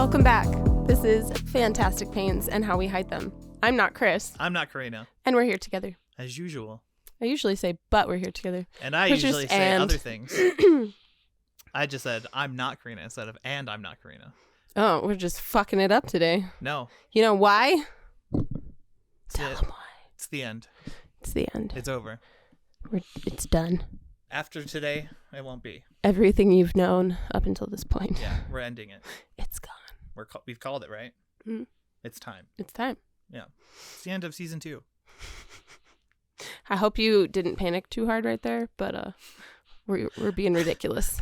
Welcome back. This is Fantastic Pains and How We Hide Them. I'm not Chris. I'm not Karina. And we're here together. As usual. I usually say, but we're here together. And I usually say other things. I just said, I'm not Karina instead of, and I'm not Karina. Oh, we're just fucking it up today. No. You know why? Tell them why. It's the end. It's the end. It's over. It's done. After today, it won't be. Everything you've known up until this point. Yeah, we're ending it. It's gone. We've called it, right? Mm. It's time. It's time. Yeah. It's the end of season 2. I hope you didn't panic too hard right there, but we're being ridiculous.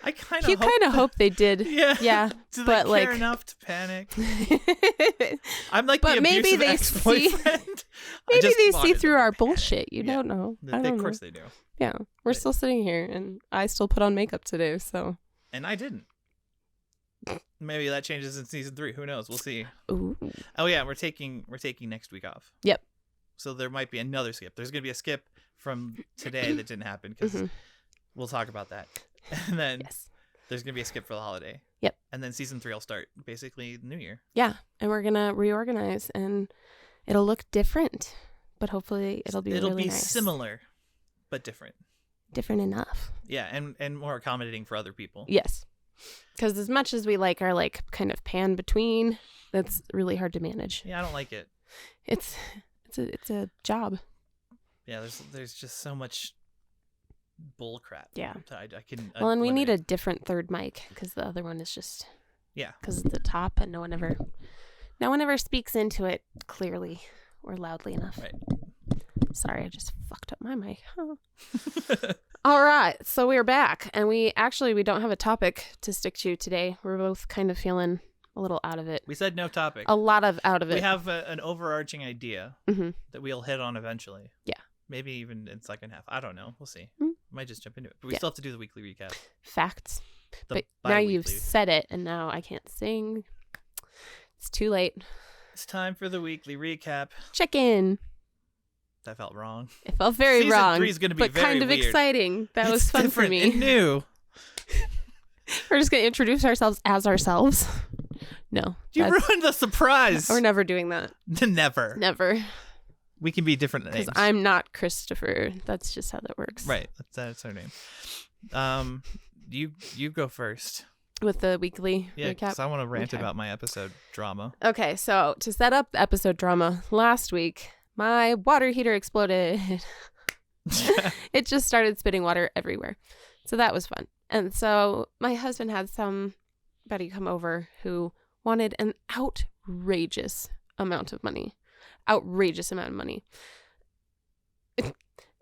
I kind of hope they did. Yeah. Do but they care enough to panic? I'm like the abusive ex-boyfriend. Maybe they see through our bullshit. You don't know. Of course they do. Yeah. We're still sitting here, and I still put on makeup today, so. And I didn't. Maybe that changes in season 3. Who knows? We'll see. Ooh. Oh yeah, we're taking next week off. Yep. So there might be another skip. There's gonna be a skip from today that didn't happen because we'll talk about that. And then there's gonna be a skip for the holiday. Yep. And then season 3 will start basically New Year. Yeah, and we're gonna reorganize, and it'll look different, but hopefully it'll be really nice. Similar, but different. Different enough. Yeah, and more accommodating for other people. Yes. Because as much as we like our like kind of pan between, that's really hard to manage. Yeah, I don't like it. It's a job. Yeah, there's just so much bull crap. Yeah. I can. Well, and we need a different third mic because the other one is just. Yeah. Because it's the top, and no one ever speaks into it clearly or loudly enough. Right. Sorry, I just fucked up my mic. Huh. All right, so we're back, and we don't have a topic to stick to today. We're both kind of feeling a little out of it. We said no topic. A lot of out of it. We have an overarching idea that we'll hit on eventually. Yeah. Maybe even in second half. I don't know. We'll see. Might just jump into it. But we still have to do the weekly recap. Facts. But now you've said it, and now I can't sing. It's too late. It's time for the weekly recap. Check in. That felt wrong. It felt very wrong. Season 3 is going to be but very kind of weird. Exciting. That was fun for me. It's new. We're just going to introduce ourselves as ourselves. No. You ruined the surprise. We're never doing that. Never. Never. We can be different names. Because I'm not Christopher. That's just how that works. Right. That's our name. You go first. With the weekly recap? Because I want to rant about my episode drama. Okay, so to set up the episode drama, last week, my water heater exploded. It just started spitting water everywhere. So that was fun. And so my husband had somebody come over who wanted an outrageous amount of money.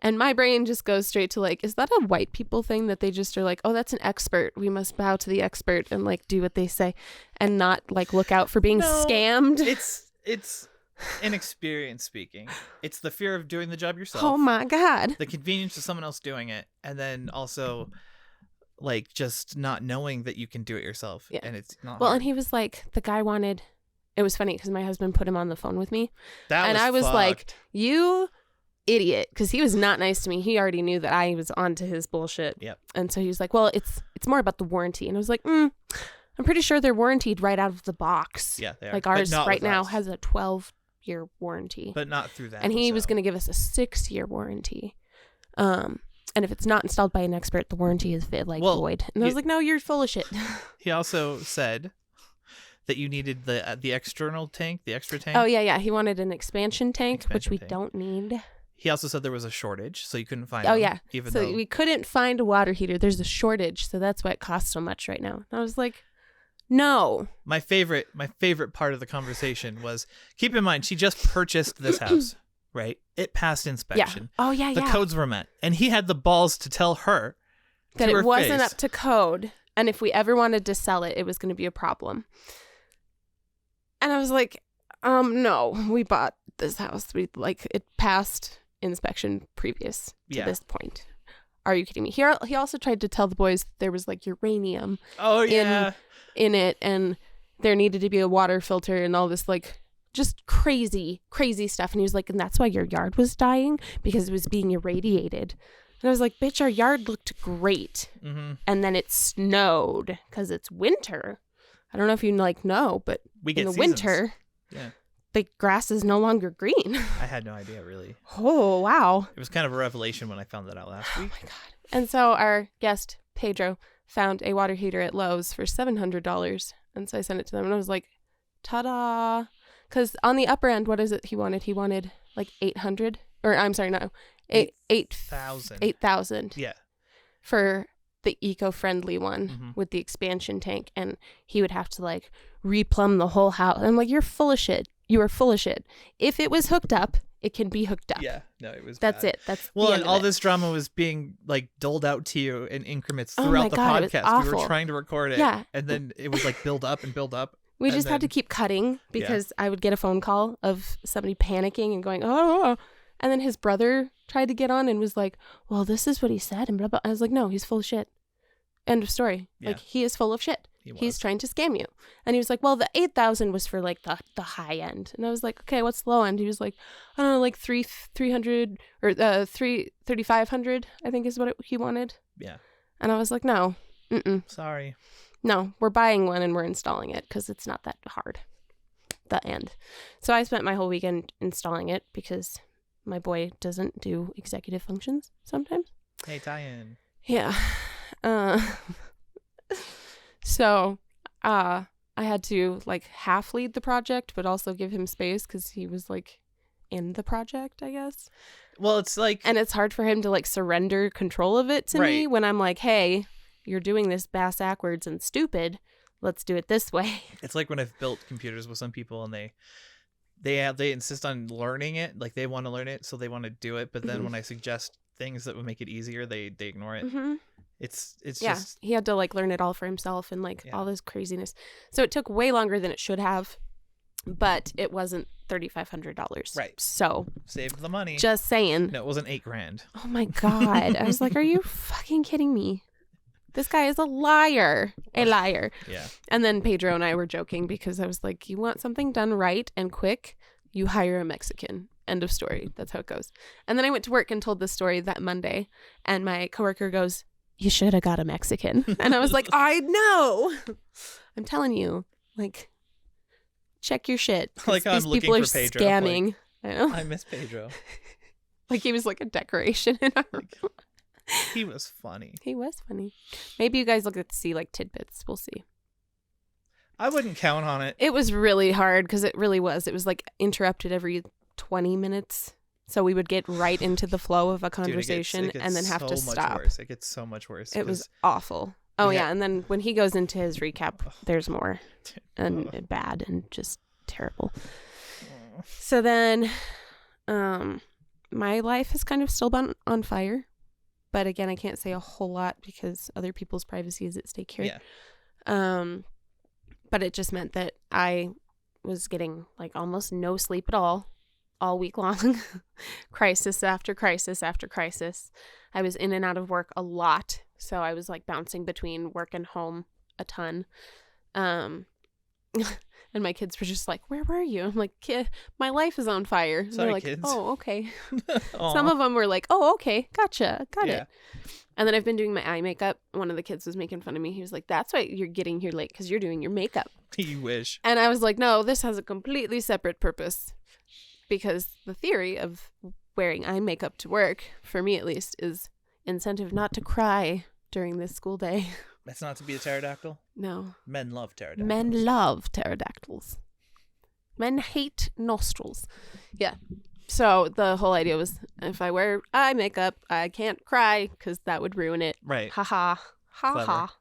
And my brain just goes straight to like, is that a white people thing that they just are like, oh, that's an expert. We must bow to the expert and like do what they say and not like look out for being scammed. It's inexperience speaking. It's the fear of doing the job yourself. Oh my God. The convenience of someone else doing it. And then also like just not knowing that you can do it yourself. Yeah. And it's not Well, hard. and he was like, the guy wanted, it was funny because my husband put him on the phone with me. I was fucked. like, you idiot. Because he was not nice to me. He already knew that I was onto his bullshit. Yep. And so he was like, well, it's more about the warranty. And I was like, I'm pretty sure they're warranted right out of the box. Yeah, they are. Like ours right now has a 12-year warranty. But not through that. And he was going to give us a 6-year warranty. And if it's not installed by an expert, the warranty is void. And I was like, no, you're full of shit. He also said that you needed the external tank, the extra tank. Oh, yeah. He wanted an expansion tank, which we don't need. He also said there was a shortage, so you couldn't find them. Oh, yeah. So we couldn't find a water heater. There's a shortage, so that's why it costs so much right now. And I was like, no. My favorite part of the conversation was, keep in mind, she just purchased this house, right? It passed inspection. Yeah. Oh, yeah, The codes were met. And he had the balls to tell her that it wasn't up to code. And if we ever wanted to sell it, it was going to be a problem. And I was like, no, we bought this house. It passed inspection previous to this point. Are you kidding me? He also tried to tell the boys there was like uranium in it, and there needed to be a water filter and all this like just crazy stuff. And he was like, and that's why your yard was dying, because it was being irradiated. And I was like, bitch, our yard looked great. Mm-hmm. And then it snowed because it's winter. I don't know if you know, but we get in the seasons. winter, yeah, the grass is no longer green. I had no idea, really. Oh, wow. It was kind of a revelation when I found that out last week. Oh, my God. And so our guest, Pedro, found a water heater at Lowe's for $700. And so I sent it to them and I was like, ta-da. Because on the upper end, what is it he wanted? He wanted like 800 or I'm sorry, no, 8,000. 8,000. Yeah. For the eco-friendly one with the expansion tank. And he would have to like replumb the whole house. I'm like, you're full of shit. You are full of shit. If it was hooked up, it can be hooked up. Yeah, no, it was That's bad. it. That's well, the and end all of this drama was being like doled out to you in increments Oh throughout my the God, it was podcast. We were awful. trying to record it, Yeah. and then it would like build up and build up. We and just had to then- keep cutting because I would get a phone call of somebody panicking and going, oh. And then his brother tried to get on and was like, well, this is what he said. And blah, blah. I was like, no, he's full of shit. End of story. Yeah. Like, he is full of shit. was. He's trying to scam you. And he was like, well, the 8,000 was for like the high end. And I was like, okay, what's the low end? He was like, I don't know, like 300 or 3,500, I think is what he wanted. Yeah. And I was like, no, Sorry. no, we're buying one and we're installing it because it's not that hard. The end. So I spent my whole weekend installing it because my boy doesn't do executive functions sometimes. Hey, tie-in. Yeah. So I had to like half lead the project, but also give him space because he was like in the project, I guess. Well, it's like... And it's hard for him to like surrender control of it to me when I'm like, hey, you're doing this bass-ackwards and stupid. Let's do it this way. It's like when I've built computers with some people and they insist on learning it. Like they want to learn it, so they want to do it. But then when I suggest things that would make it easier, they ignore it. It's just... he had to like learn it all for himself and like all this craziness. So it took way longer than it should have, but it wasn't $3,500. Right. So saved the money. Just saying. No, it wasn't $8,000. Oh my God. I was like, are you fucking kidding me? This guy is a liar. A liar. Yeah. And then Pedro and I were joking because I was like, you want something done right and quick, you hire a Mexican. End of story. That's how it goes. And then I went to work and told this story that Monday. And my coworker goes, you should have got a Mexican. And I was like, I know. I'm telling you. Like, check your shit. Like I'm these looking people are for Pedro. scamming. Like, I know. I miss Pedro. Like he was like a decoration in our room. He was funny. He was funny. Maybe you guys will get to see like tidbits. We'll see. I wouldn't count on it. It was really hard because it really was. It was like interrupted every 20 minutes. So we would get right into the flow of a conversation it gets and then have to stop. Worse. It gets so much worse. It was awful. Oh, yeah. And then when he goes into his recap, there's more and bad and just terrible. So then my life has kind of still been on fire. But again, I can't say a whole lot because other people's privacy is at stake here. Yeah. But it just meant that I was getting like almost no sleep at all week long. Crisis after crisis after crisis. I was in and out of work a lot. So I was like bouncing between work and home a ton. And my kids were just like, where were you? I'm like, kid, my life is on fire. And Sorry, they're like, kids. oh, okay. Some of them were like, oh, okay. Gotcha. Got it. And then I've been doing my eye makeup. One of the kids was making fun of me. He was like, that's why you're getting here late because you're doing your makeup. You wish. And I was like, no, this has a completely separate purpose. Because the theory of wearing eye makeup to work, for me at least, is incentive not to cry during this school day. That's not to be a pterodactyl? No. Men love pterodactyls. Men love pterodactyls. Men hate nostrils. Yeah. So the whole idea was if I wear eye makeup, I can't cry because that would ruin it. Right. Ha ha. Ha Clever. ha.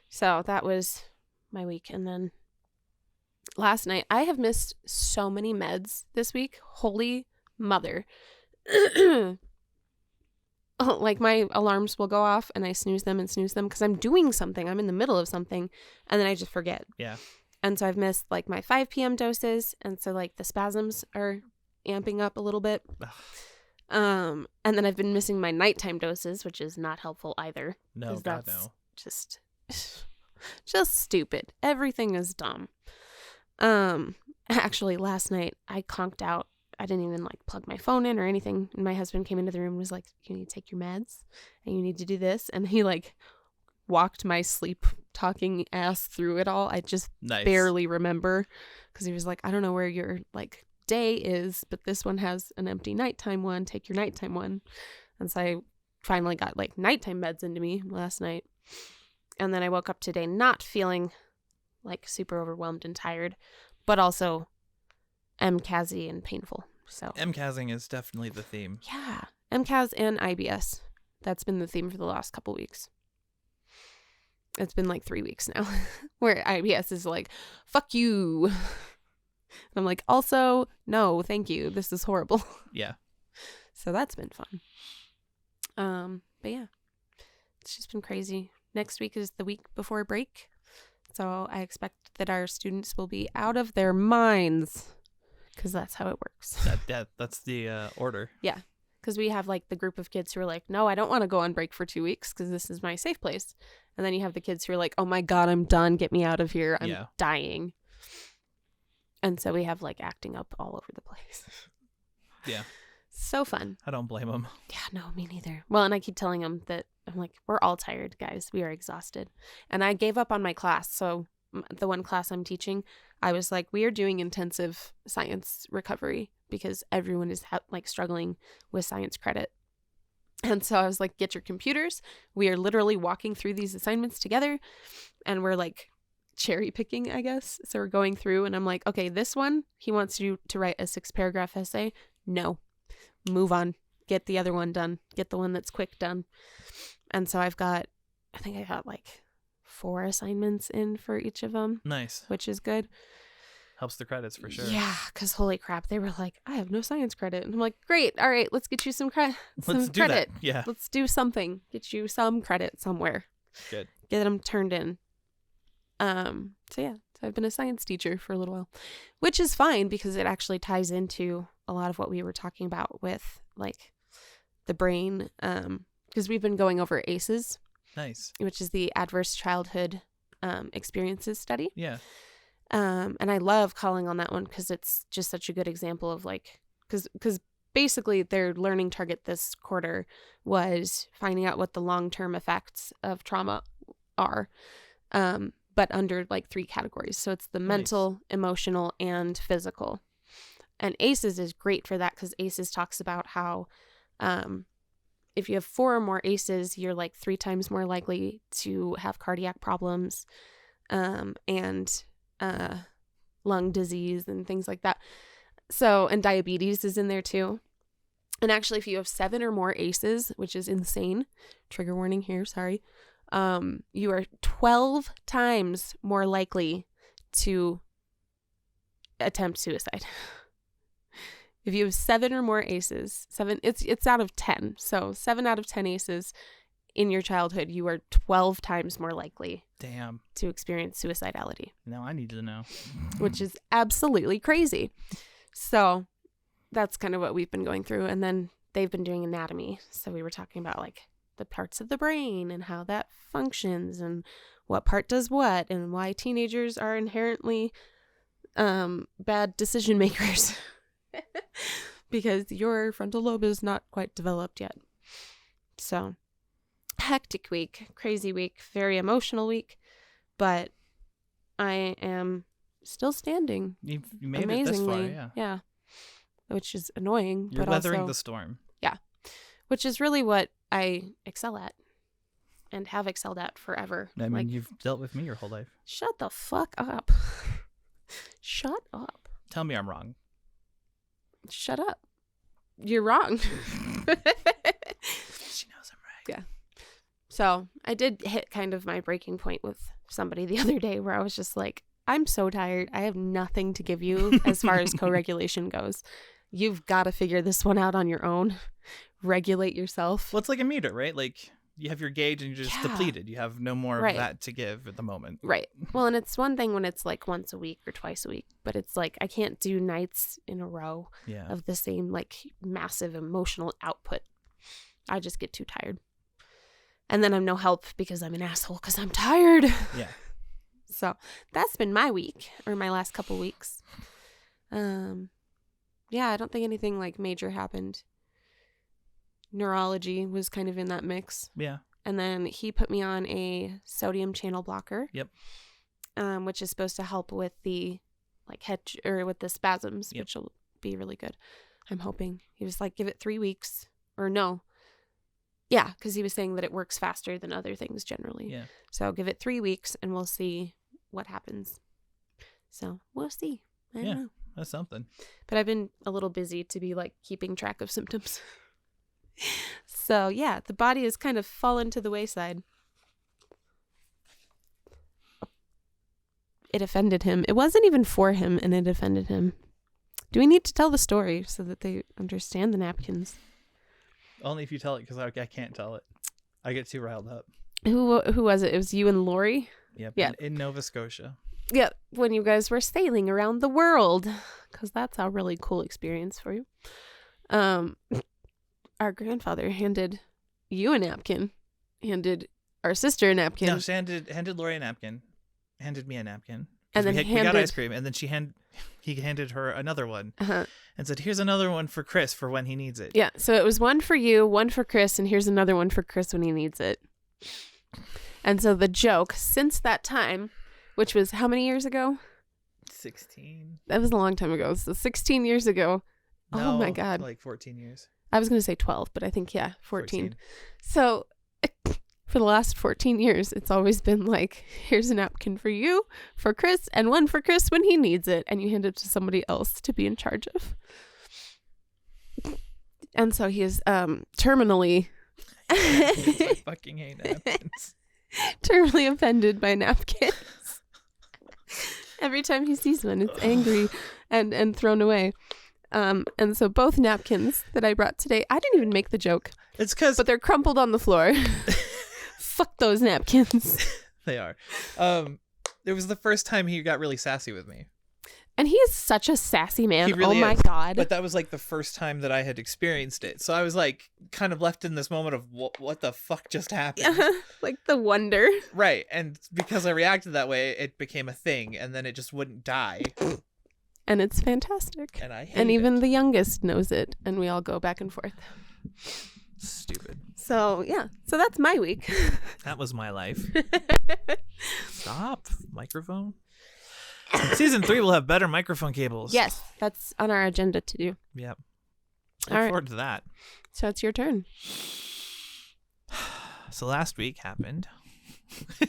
So that was my week. And then last night, I have missed so many meds this week. Holy mother. Like my alarms will go off and I snooze them because I'm doing something. I'm in the middle of something and then I just forget. Yeah. And so I've missed like my 5 p.m. doses. And so like the spasms are amping up a little bit. And then I've been missing my nighttime doses, which is not helpful either. No, God, no. Just stupid. Everything is dumb. Actually last night I conked out. I didn't even like plug my phone in or anything. And my husband came into the room and was like, you need to take your meds and you need to do this. And he like walked my sleep talking ass through it all. I just barely remember because he was like, I don't know where your like day is, but this one has an empty nighttime one. Take your nighttime one. And so I finally got like nighttime meds into me last night. And then I woke up today not feeling like super overwhelmed and tired, but also MCASy and painful. So MCASing is definitely the theme. Yeah. MCAS and IBS. That's been the theme for the last couple weeks. It's been like 3 weeks now where IBS is like, fuck you. And I'm like, also, no, thank you. This is horrible. Yeah. So that's been fun. But yeah, it's just been crazy. Next week is the week before break. So I expect that our students will be out of their minds because that's how it works. That's the order. Yeah. Because we have like the group of kids who are like, no, I don't want to go on break for 2 weeks because this is my safe place. And then you have the kids who are like, oh my God, I'm done. Get me out of here. I'm dying. And so we have like acting up all over the place. Yeah. So fun. I don't blame them. Yeah, no, me neither. Well, and I keep telling them that I'm like, we're all tired, guys. We are exhausted. And I gave up on my class. So the one class I'm teaching, I was like, we are doing intensive science recovery because everyone is like struggling with science credit. And so I was like, get your computers. We are literally walking through these assignments together and we're like cherry picking, I guess. So we're going through and I'm like, okay, this one, he wants you to write a 6-paragraph essay. No, move on. Get the other one done. Get the one that's quick done. And so I think I got like 4 assignments in for each of them. Nice. Which is good. Helps the credits for sure. Yeah, because holy crap, they were like, I have no science credit. And I'm like, great. All right, let's get you some credit. Let's do that. Yeah. Let's do something. Get you some credit somewhere. Good. Get them turned in. So yeah, so I've been a science teacher for a little while, which is fine because it actually ties into a lot of what we were talking about with like the brain. Because we've been going over ACEs. Nice. Which is the Adverse Childhood Experiences Study. Yeah. And I love calling on that one because it's just such a good example of like, because basically their learning target this quarter was finding out what the long-term effects of trauma are, but under like 3 categories. So it's the mental, emotional, and physical. And ACEs is great for that because ACEs talks about how if you have 4 or more ACEs, you're like 3 times more likely to have cardiac problems and lung disease and things like that. So, and diabetes is in there too. And actually, if you have 7 or more ACEs, which is insane, trigger warning here, sorry, you are 12 times more likely to attempt suicide. If you have 7 or more ACEs, it's out of 10. So 7 out of 10 ACEs in your childhood, you are 12 times more likely to experience suicidality. Now I need to know. Which is absolutely crazy. So that's kind of what we've been going through. And then they've been doing anatomy. So we were talking about like the parts of the brain and how that functions and what part does what and why teenagers are inherently bad decision makers. Because your frontal lobe is not quite developed yet. So hectic week, crazy week, very emotional week, but I am still standing. You made it this far, yeah. Which is annoying. You're but weathering also, the storm. Yeah, which is really what I excel at and have excelled at forever. I mean, you've dealt with me your whole life. Shut the fuck up. Shut up. Tell me I'm wrong. Shut up. You're wrong. She knows I'm right. Yeah. So I did hit kind of my breaking point with somebody the other day where I was just like, I'm so tired. I have nothing to give you as far as co-regulation goes. You've got to figure this one out on your own. Regulate yourself. Well, it's like a meter, right? Like you have your gauge and you're just depleted. You have no more of that to give at the moment. Right. Well, and it's one thing when it's like once a week or twice a week, but it's like I can't do nights in a row of the same like massive emotional output. I just get too tired. And then I'm no help because I'm an asshole because I'm tired. Yeah. So that's been my week or my last couple weeks. Yeah, I don't think anything like major happened. Neurology was kind of in that mix. Yeah. And then he put me on a sodium channel blocker. Yep. Which is supposed to help with the like head or with the spasms, Yep. which will be really good. I'm hoping. He was like, give it 3 weeks or no. Yeah, because he was saying that it works faster than other things generally. Yeah. So give it 3 weeks and we'll see what happens. So we'll see. I don't know. That's something. But I've been a little busy to be like keeping track of symptoms. So yeah, the body has kind of fallen to the wayside. It offended him. It wasn't even for him, and it offended him. Do we need to tell the story so that they understand the napkins? Only if you tell it, because I can't tell it. I get too riled up. Who was it? It was you and Lori? Yep. Yeah. In Nova Scotia. Yeah, when you guys were sailing around the world, because that's a really cool experience for you. Our grandfather handed you a napkin, handed our sister a napkin. No, she handed Lori a napkin, handed me a napkin, and then we got ice cream, and then he handed her another one, and said, "Here's another one for Chris for when he needs it." Yeah, so it was one for you, one for Chris, and here's another one for Chris when he needs it. And so the joke since that time, which was how many years ago? 16. That was a long time ago. So 16 years ago. No, oh my God. Like 14 years. I was going to say 12, but I think, 14. So for the last 14 years, it's always been like, here's a napkin for you, for Chris, and one for Chris when he needs it. And you hand it to somebody else to be in charge of. And so he is terminally... I fucking hate napkins. Terminally offended by napkins. Every time he sees one, it's angry and thrown away. And so both napkins that I brought today, I didn't even make the joke. It's because... But they're crumpled on the floor. Fuck those napkins. They are. It was the first time he got really sassy with me. And he is such a sassy man. He really oh my is. God. But that was like the first time that I had experienced it. So I was like kind of left in this moment of what the fuck just happened? Like the wonder. Right. And because I reacted that way, it became a thing, and then it just wouldn't die. And it's fantastic. And I hate And even it. the youngest knows it. And we all go back and forth. Stupid. So, yeah. So that's my week. That was my life. Stop. Microphone. Season 3 will have better microphone cables. Yes. That's on our agenda to do. Yep. All Look right. forward to that. So it's your turn. So last week happened.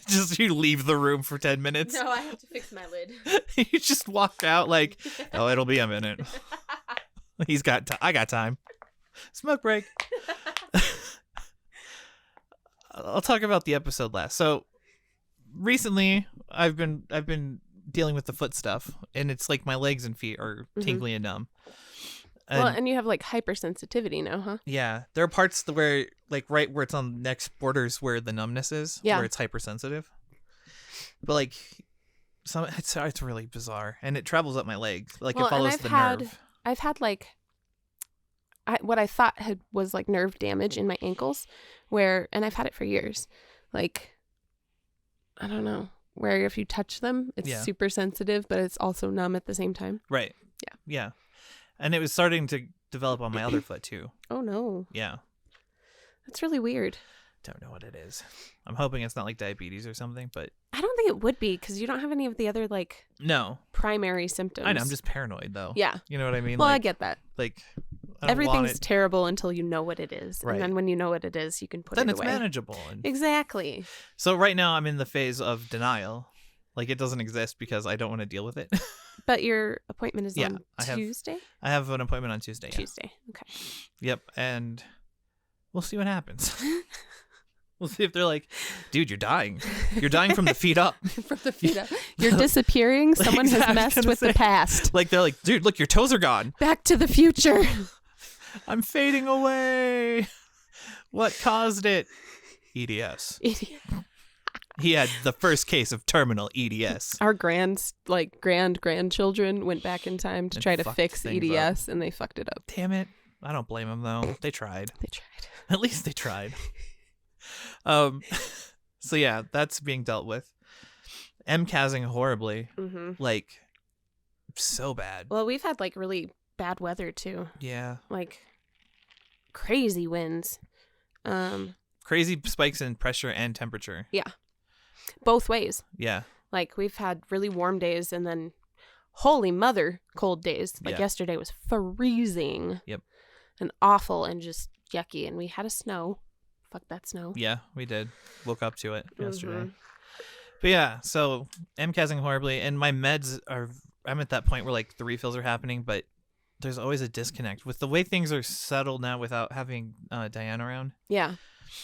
Just you leave the room for 10 minutes. No, I have to fix my lid. You just walk out like, oh, it'll be a minute. I got time. Smoke break. I'll talk about the episode last. So recently I've been dealing with the foot stuff, and it's like my legs and feet are tingly and numb. And you have like hypersensitivity now, huh? Yeah, there are parts where like right where it's on the next borders where the numbness is, where it's hypersensitive. But like it's really bizarre, and it travels up my leg, like it follows the nerve. I've had like what I thought was like nerve damage in my ankles, and I've had it for years. Like, I don't know, where if you touch them, it's super sensitive, but it's also numb at the same time. Right. Yeah. And it was starting to develop on my other foot too. Oh no. Yeah. That's really weird. Don't know what it is. I'm hoping it's not like diabetes or something, but I don't think it would be, because you don't have any of the other like primary symptoms. I know, I'm just paranoid though. Yeah. You know what I mean? Well, like, I get that. Like I don't everything's want it. terrible until you know what it is. Right. And then when you know what it is, you can put then it it's away. manageable. Exactly. So right now I'm in the phase of denial. Like it doesn't exist because I don't want to deal with it. But your appointment is on I Tuesday? I have an appointment on Tuesday. Yeah. Tuesday. Okay. Yep. And we'll see what happens. We'll see if they're like, dude, you're dying. You're dying from the feet up. From the feet up. You're disappearing. Someone has messed with the past. Like they're like, dude, look, your toes are gone. Back to the future. I'm fading away. What caused it? EDS. He had the first case of terminal EDS. Our grandchildren went back in time to try to fix EDS, and they fucked it up. Damn it. I don't blame them, though. They tried. At least they tried. So yeah, that's being dealt with. MCASing horribly. Mm-hmm. Like, so bad. Well, we've had like really bad weather too. Yeah. Like crazy winds. Crazy spikes in pressure and temperature. Yeah. Both ways. Yeah. Like we've had really warm days and then holy mother cold days. Like yesterday was freezing. Yep. And awful and just yucky. And we had a snow. Fuck that snow. Yeah, we did. Woke up to it yesterday. But yeah, so MCASing horribly, and my meds are, I'm at that point where like the refills are happening, but there's always a disconnect with the way things are settled now without having Diane around. Yeah.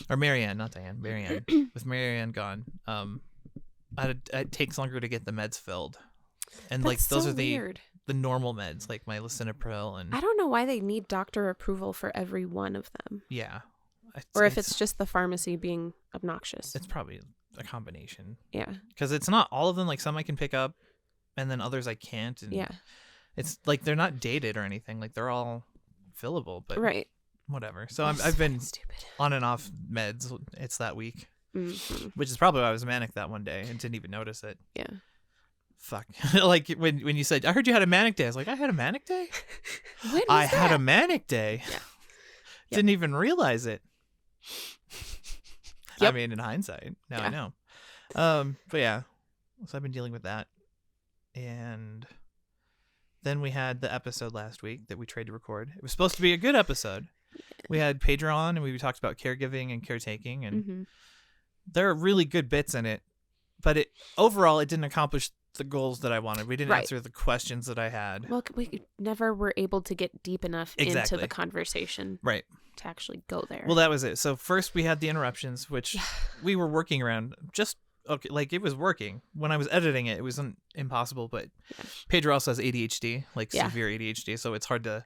Or Marianne, not Diane, Marianne. With Marianne gone, it takes longer to get the meds filled. And That's like those so are the weird. The normal meds, like my lisinopril and... I don't know why they need doctor approval for every one of them. Yeah. Or if it's just the pharmacy being obnoxious. It's probably a combination. Yeah. Because it's not all of them. Like some I can pick up and then others I can't. And yeah. It's like they're not dated or anything. Like they're all fillable, but right. Whatever. So I've been stupid. On and off meds. It's that week. Mm-hmm. Which is probably why I was manic that one day and didn't even notice it. Yeah. Fuck. Like when you said, I heard you had a manic day. I was like, I had a manic day? When was I that? had a manic day. Yeah. Didn't even realize it. Yep. I mean, in hindsight, now Yeah. I know. But yeah, so I've been dealing with that. And then we had the episode last week that we tried to record. It was supposed to be a good episode. We had Pedro on and we talked about caregiving and caretaking, and there are really good bits in it, but overall it didn't accomplish the goals that I wanted. We didn't answer the questions that I had. Well, we never were able to get deep enough into the conversation. Right. To actually go there. Well, that was it. So first we had the interruptions, which we were working around. Just okay, like it was working. When I was editing it, it wasn't impossible, but Pedro also has ADHD, like severe ADHD, so it's hard to,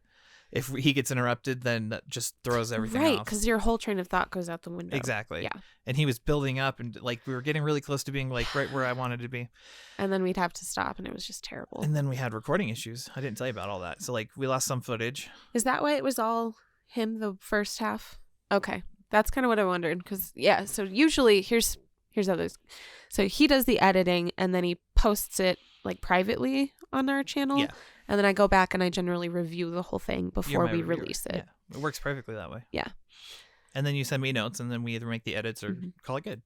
if he gets interrupted, then that just throws everything off. Right, because your whole train of thought goes out the window. Exactly. Yeah. And he was building up, and like we were getting really close to being like right where I wanted to be. And then we'd have to stop, and it was just terrible. And then we had recording issues. I didn't tell you about all that. So like we lost some footage. Is that why it was all him the first half? Okay. That's kind of what I wondered, because so usually here's how this. So he does the editing and then he posts it like privately on our channel. Yeah. And then I go back and I generally review the whole thing before we release it. Yeah. It works perfectly that way. Yeah. And then you send me notes and then we either make the edits or call it good.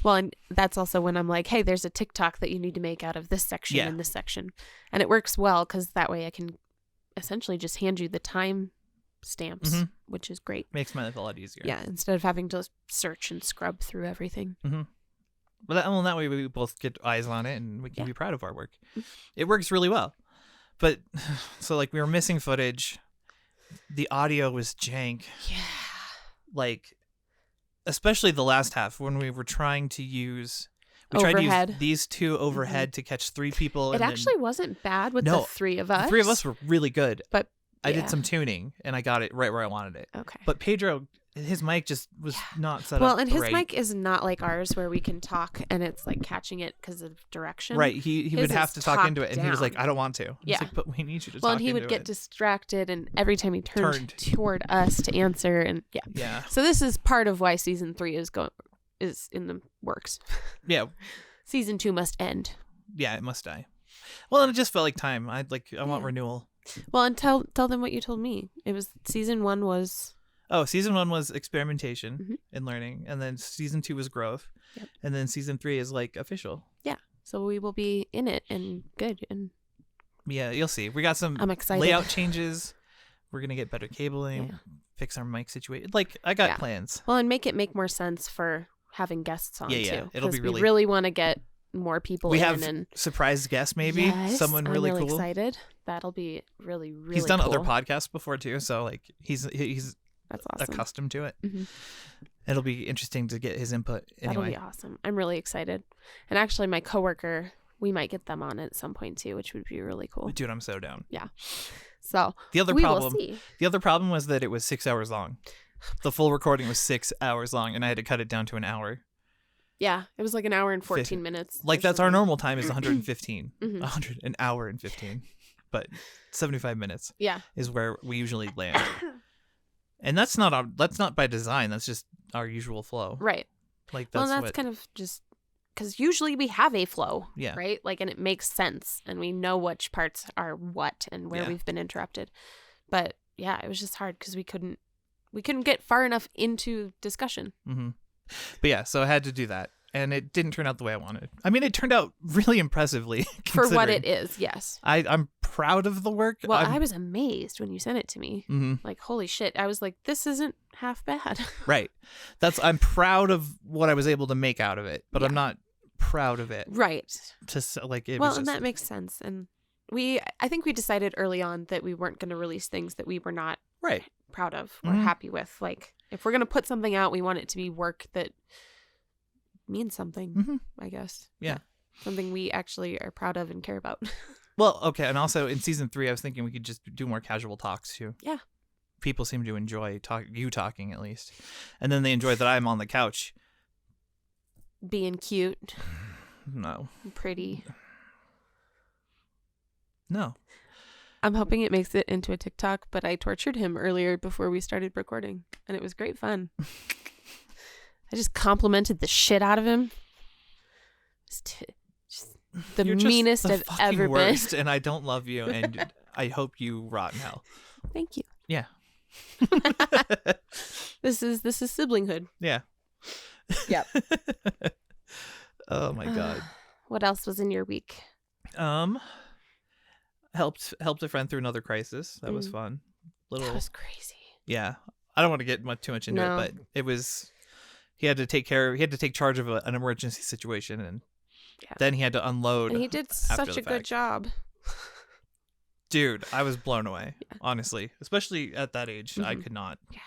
Well, and that's also when I'm like, hey, there's a TikTok that you need to make out of this section and this section. And it works well because that way I can essentially just hand you the time stamps, which is great. Makes my life a lot easier. Yeah, instead of having to search and scrub through everything. But that way we both get eyes on it and we can be proud of our work. It works really well. But so like we were missing footage. The audio was jank. Yeah. Like especially the last half when we were trying to use tried to use these two overhead to catch three people. It actually wasn't bad with the three of us. The three of us were really good. But I did some tuning and I got it right where I wanted it. Okay. But Pedro, his mic just was not set up. Well, and his mic is not like ours where we can talk and it's like catching it because of direction. Right. He would have to talk into it and he was like, I don't want to. Yeah. Like, but we need you to talk into it. Well, and he would get distracted and every time he turned toward us to answer and Yeah. So this is part of why season 3 is in the works. Yeah. Season 2 must end. Yeah, it must die. Well, and it just felt like time. I want renewal. Well, and tell them what you told me. It was season 1 was... Oh, season 1 was experimentation and learning. And then season 2 was growth. Yep. And then season 3 is like official. Yeah. So we will be in it and good. And yeah, you'll see. We got some I'm excited. Layout changes. We're going to get better cabling, fix our mic situation. Like, I got plans. Well, and make it make more sense for having guests on, too. It'll be we really want to get more people we in. have and surprise guests, maybe. Someone really cool. I'm really excited. That'll be really, really He's done cool. other podcasts before, too. So, like, he's that's awesome. Accustomed to it. It'll be interesting to get his input anyway. That'll be awesome. I'm really excited. And actually, my coworker, we might get them on at some point, too, which would be really cool. Dude, I'm so down. Yeah. So, the other problem was that it was 6 hours long. The full recording was 6 hours long, and I had to cut it down to an hour. Yeah, it was like an hour and 14 minutes. Like, that's our normal time is 115. 100, an hour and 15. But 75 minutes is where we usually land. And that's not by design. That's just our usual flow. Right. Like, that's kind of just because usually we have a flow, Yeah. right? Like, and it makes sense, and we know which parts are what and where Yeah. we've been interrupted. But yeah, it was just hard because we couldn't get far enough into discussion. Mm-hmm. But yeah, so I had to do that, and it didn't turn out the way I wanted. I mean, it turned out really impressively For what it is. Yes. I'm proud of the work. Well, I was amazed when you sent it to me. Mm-hmm. Like, holy shit! I was like, this isn't half bad. Right. I'm proud of what I was able to make out of it, but I'm not proud of it. Right. And that makes sense. And I think we decided early on that we weren't going to release things that we were not proud of or happy with. Like, if we're going to put something out, we want it to be work that means something, I guess. Yeah. Something we actually are proud of and care about. Well, okay. And also in season 3, I was thinking we could just do more casual talks too. Yeah. People seem to enjoy you talking at least. And then they enjoy that I'm on the couch. Being cute. No. Pretty. No. I'm hoping it makes it into a TikTok, but I tortured him earlier before we started recording, and it was great fun. I just complimented the shit out of him. Just the You're meanest just the I've fucking ever worst, been. And I don't love you, and I hope you rot in hell. Thank you. Yeah. This is siblinghood. Yeah. Yep. Oh my god. What else was in your week? Helped a friend through another crisis. That was fun. That was crazy. Yeah. I don't want to get too much into it, but it was. He had to take charge of an emergency situation, and then he had to unload. And he did such a good job. Dude, I was blown away. Honestly, especially at that age, I could not. Yeah.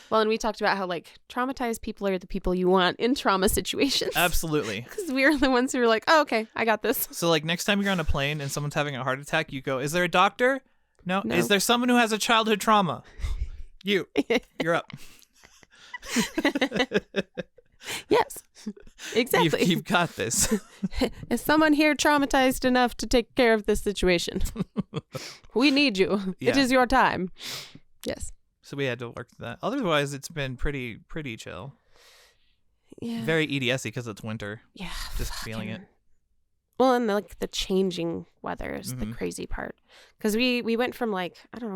Well, and we talked about how like traumatized people are the people you want in trauma situations. Absolutely. Because we were the ones who were like, oh, okay, I got this. So like next time you're on a plane and someone's having a heart attack, you go, is there a doctor? No. Is there someone who has a childhood trauma? You're up. Yes, exactly. You've got this. Is someone here traumatized enough to take care of this situation? We need you. Yeah. It is your time. Yes. So we had to work that. Otherwise, it's been pretty chill. Yeah. Very EDS-y because it's winter. Yeah. Just feeling it. Well, and the changing weather is the crazy part. Because we went from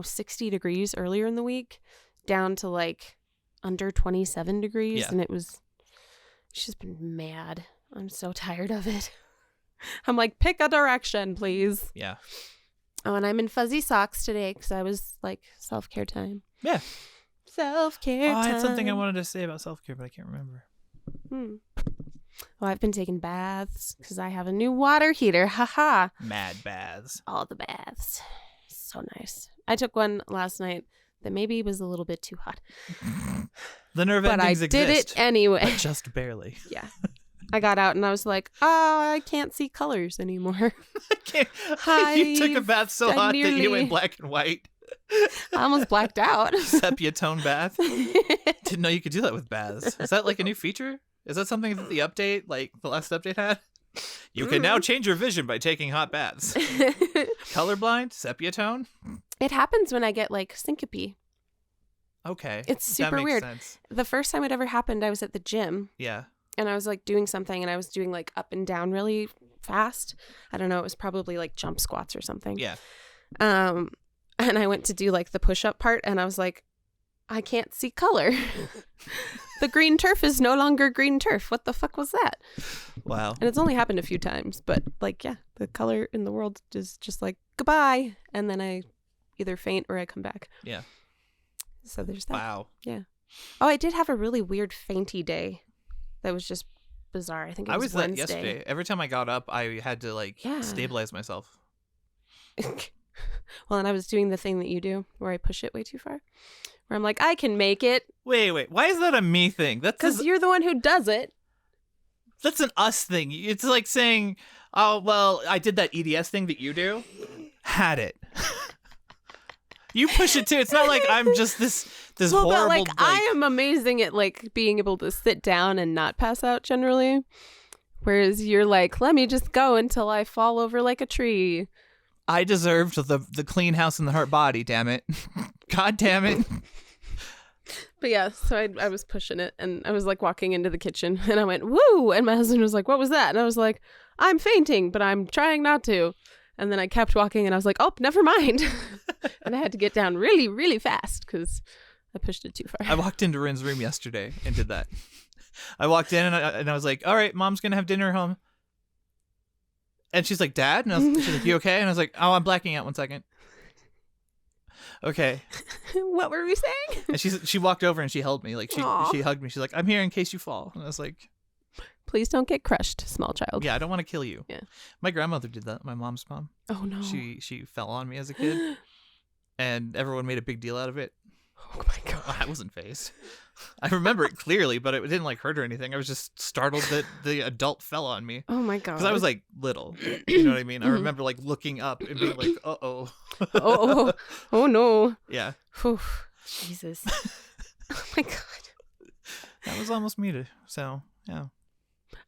60 degrees earlier in the week down to under 27 degrees. Yeah. And it's just been mad. I'm so tired of it. I'm like, pick a direction, please. Yeah. Oh, and I'm in fuzzy socks today because I was self-care time. Yeah. Self-care time. I had something I wanted to say about self-care, but I can't remember. Well, I've been taking baths because I have a new water heater. Haha. Mad baths. All the baths. So nice. I took one last night that maybe was a little bit too hot. The nerve endings exist. But I did it anyway. But just barely. Yeah. I got out and I was like, I can't see colors anymore. You took a bath so hot that you went black and white. I almost blacked out. Sepia tone bath. Didn't know you could do that with baths. Is that a new feature? Is that something that the update, the last update had? You can now change your vision by taking hot baths. Colorblind? Sepia tone? It happens when I get syncope. Okay. It's super weird. Sense. The first time it ever happened, I was at the gym. Yeah. And I was doing something and I was doing up and down really fast. I don't know. It was probably jump squats or something. Yeah. And I went to do the push-up part and I was like, I can't see color. The green turf is no longer green turf. What the fuck was that? Wow. And it's only happened a few times, but the color in the world is just goodbye. And then I either faint or I come back. Yeah. So there's that. Wow. Yeah. Oh, I did have a really weird fainty day. That was just bizarre. I think it was Wednesday. That yesterday. Every time I got up, I had to stabilize myself. Well, and I was doing the thing that you do where I push it way too far. Where I'm like, I can make it. Wait. Why is that a me thing? That's because you're the one who does it. That's an us thing. It's like saying, oh, well, I did that EDS thing that you do. Had it. You push it too. It's not like I'm just this horrible. But I am amazing at being able to sit down and not pass out generally. Whereas you're like, let me just go until I fall over like a tree. I deserved the clean house and the hurt body, damn it. God damn it. But yeah, so I was pushing it, and I was like walking into the kitchen, and I went, woo! And my husband was like, what was that? And I was like, I'm fainting, but I'm trying not to. And then I kept walking, and I was like, oh, never mind. And I had to get down really, really fast because I pushed it too far. I walked into Rin's room yesterday and did that. I walked in, and I was like, all right, Mom's going to have dinner home. And she's like, Dad? And she's like, you okay? And I was like, oh, I'm blacking out 1 second. Okay. What were we saying? And she walked over and she held me. Like, she hugged me. She's like, I'm here in case you fall. And I was like, please don't get crushed, small child. yeah, I don't want to kill you. Yeah. My grandmother did that, my mom's mom. Oh, no. She fell on me as a kid, and everyone made a big deal out of it. Oh, my God. I wasn't fazed. I remember it clearly, but it didn't like hurt or anything. I was just startled that the adult fell on me. Oh, my God. Because I was like little. You know what I mean? I remember like looking up and being like, uh-oh. Oh, no. Yeah. Whew. Jesus. Oh, my God. That was almost me, so, yeah.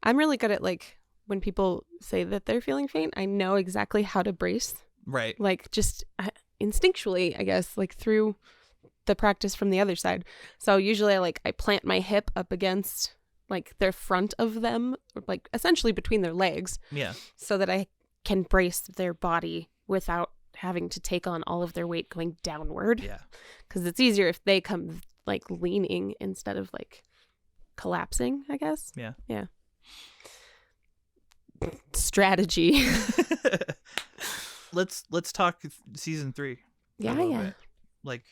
I'm really good at, like, when people say that they're feeling faint, I know exactly how to brace. Right. Like, just instinctually, I guess, like, through the practice from the other side. So usually I plant my hip up against, like, their front of them, or, like, essentially between their legs. Yeah. So that I can brace their body without having to take on all of their weight going downward. Yeah. Because it's easier if they come, like, leaning instead of, like, collapsing, I guess. Yeah. Yeah. Strategy. Let's talk season 3. Yeah. Bit. Like,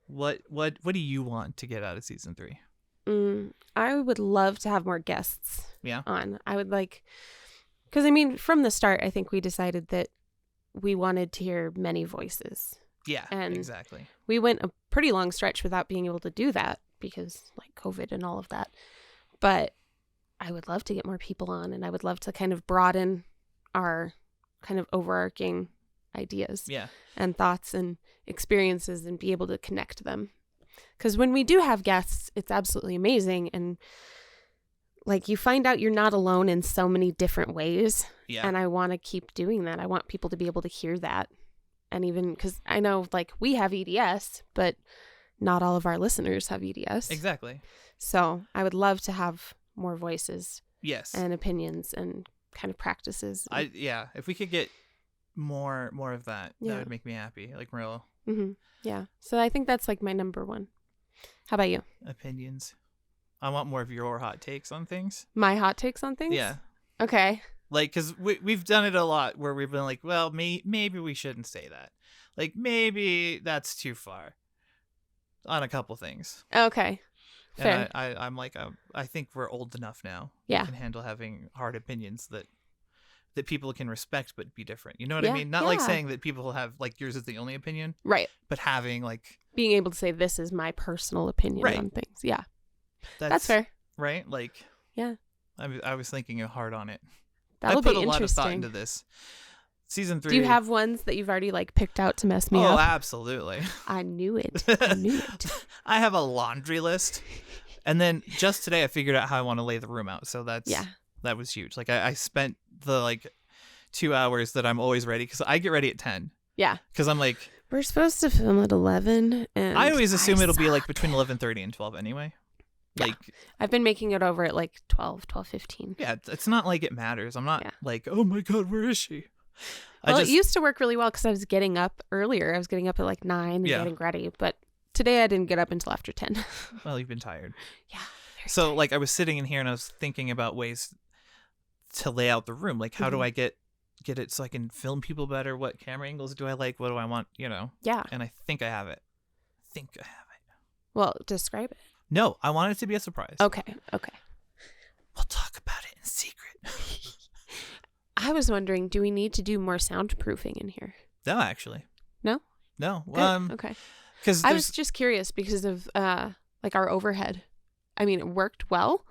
what do you want to get out of season 3? I would love to have more guests. Yeah. On. I would like, because I mean, from the start, I think we decided that we wanted to hear many voices. Yeah. And exactly. We went a pretty long stretch without being able to do that because, like, COVID and all of that. But I would love to get more people on, and I would love to kind of broaden our kind of overarching ideas and thoughts and experiences and be able to connect them. Because when we do have guests, it's absolutely amazing. And, like, you find out you're not alone in so many different ways. Yeah. And I want to keep doing that. I want people to be able to hear that. And even because I know, like, we have EDS, but not all of our listeners have EDS. Exactly. So I would love to have more voices, yes, and opinions and kind of practices. If we could get more of that, that would make me happy. Like, real. Yeah. So I think that's, like, my number one. How about you? Opinions. I want more of your hot takes on things. My hot takes on things? Yeah. Okay. Like, because we've done it a lot where we've been like, well, maybe we shouldn't say that. Like, maybe that's too far on a couple things. Okay. Fair. And I'm like, I think we're old enough now. Yeah. We can handle having hard opinions that people can respect but be different. You know what I mean? Not like saying that people have, like, yours is the only opinion. Right. But having, like, being able to say, this is my personal opinion on things. Yeah. That's fair. Right? Like, yeah. I was thinking hard on it. That'll be interesting. I put a lot of thought into this. Season 3. Do you have ones that you've already, like, picked out to mess me up? Oh, absolutely. I knew it. I have a laundry list. And then just today I figured out how I want to lay the room out. So that was huge. Like, I spent the, like, 2 hours that I'm always ready, because I get ready at 10. Yeah. Because I'm like, we're supposed to film at 11. And I always assume it'll be, like, between 11:30 and 12 anyway. Yeah. Like, I've been making it over at, like, 12:15. Yeah, it's not like it matters. I'm not like, oh my God, where is she? Well, it used to work really well because I was getting up earlier. I was getting up at, like, 9 and getting ready. But today I didn't get up until after 10. Well, you've been tired. Yeah. So tired. Like, I was sitting in here and I was thinking about ways to lay out the room. Like, how do I get it so I can film people better? What camera angles do I like? What do I want? You know? Yeah. And I think I have it. Well, describe it. No, I want it to be a surprise. Okay. We'll talk about it in secret. I was wondering, do we need to do more soundproofing in here? No, actually. No? Okay. Because I was just curious because of like, our overhead. I mean, it worked well,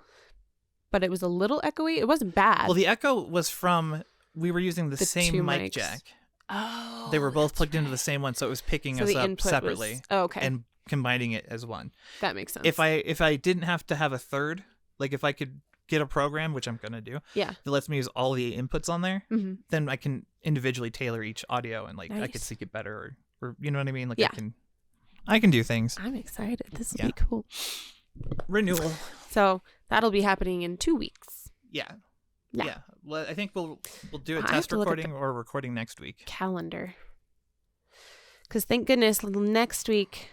but it was a little echoey. It wasn't bad. Well, the echo was from, we were using the same mic jack. Oh. They were both plugged into the same one, so it was picking us up separately. Okay. And combining it as one. That makes sense. If I didn't have to have a third, like, if I could get a program, which I'm gonna do, that lets me use all the inputs on there, then I can individually tailor each audio, and, like, I could sync it better, or you know what I mean? Like, I can do things. I'm excited. This will be cool. Renewal. So that'll be happening in 2 weeks. Yeah. Well, I think we'll do a test recording or recording next week. Calendar. Because thank goodness next week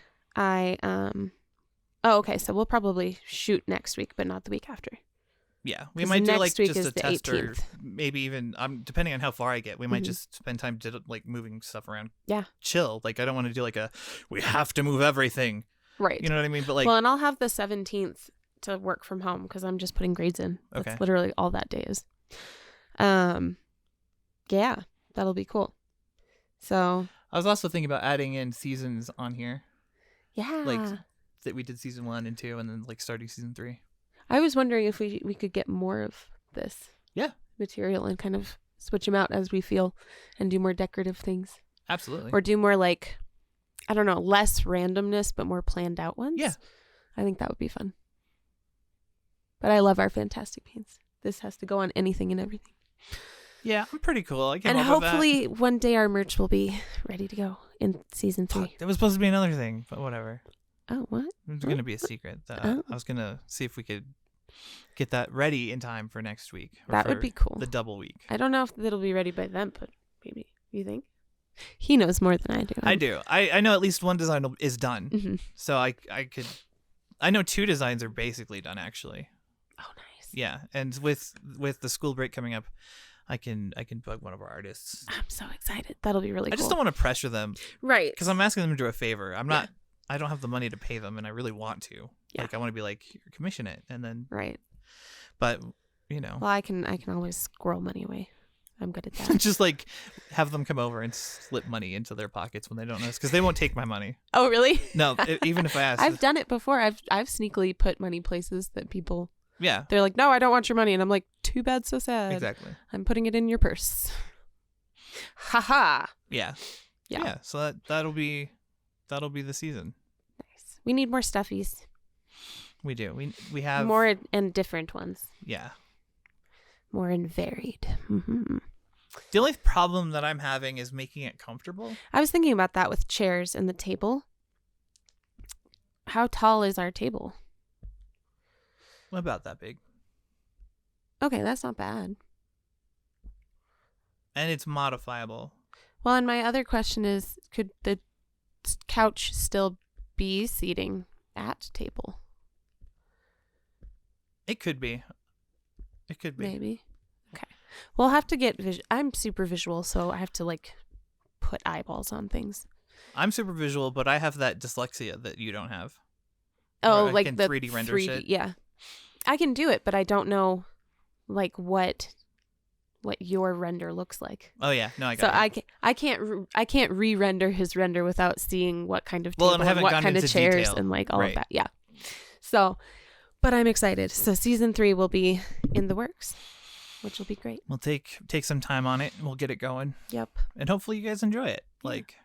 okay, so we'll probably shoot next week, but not the week after. Yeah, we might do like just a test 18th. or maybe even depending on how far I get, we might just spend time like moving stuff around. Yeah. Chill. Like I don't want to do like we have to move everything. Right. You know what I mean? But like well, and I'll have the 17th to work from home because I'm just putting grades in. Okay. That's literally all that day is. Yeah, that'll be cool. So I was also thinking about adding in seasons on here. Yeah. Like that we did season 1 and 2 and then like starting season 3. I was wondering if we could get more of this material and kind of switch them out as we feel and do more decorative things. Absolutely. Or do more like, I don't know, less randomness, but more planned out ones. Yeah. I think that would be fun. But I love our fantastic paints. This has to go on anything and everything. Yeah, I'm pretty cool. And hopefully one day our merch will be ready to go in season 3. That was supposed to be another thing, but whatever. Oh, what? It was going to be a secret. I was going to see if we could get that ready in time for next week. That would be cool. The double week. I don't know if it'll be ready by then, but maybe. You think? He knows more than I do. I do. I know at least one design is done. Mm-hmm. So I know 2 designs are basically done actually. Oh, nice. Yeah, and with the school break coming up, I can bug one of our artists. I'm so excited. That'll be really cool. I just don't want to pressure them. Right. Because I'm asking them to do a favor. I don't have the money to pay them, and I really want to. Yeah. Like I want to be like, commission it, and then. Right. But you know. Well, I can always squirrel money away. I'm good at that. Just like have them come over and slip money into their pockets when they don't notice, because they won't take my money. Oh, really? No, even if I ask. I've done it before. I've sneakily put money places that people. Yeah. They're like, no, I don't want your money, and I'm like, too bad, so sad. Exactly. I'm putting it in your purse. Ha ha. Yeah. Yeah. So that'll be the season. Nice. We need more stuffies. We do. We have more and different ones. Yeah. More and varied. Mm-hmm. The only problem that I'm having is making it comfortable. I was thinking about that with chairs and the table. How tall is our table? About that big. Okay, that's not bad. And it's modifiable. Well, and my other question is, could the couch still be seating at table? It could be. It could be. Maybe. Okay. We'll have to get I'm super visual, so I have to like put eyeballs on things. I'm super visual, but I have that dyslexia that you don't have. Oh, like the 3D render 3D, shit. Yeah. I can do it, but I don't know like what your render looks like. Oh yeah, no, I got so it. I can't re-render his render without seeing what kind of table Well, and I haven't what gone kind of into chairs detail. and like all Right. of that. Yeah. So, but I'm excited. So season 3 will be in the works, which will be great. We'll take some time on it and we'll get it going. Yep. And hopefully you guys enjoy it. Like.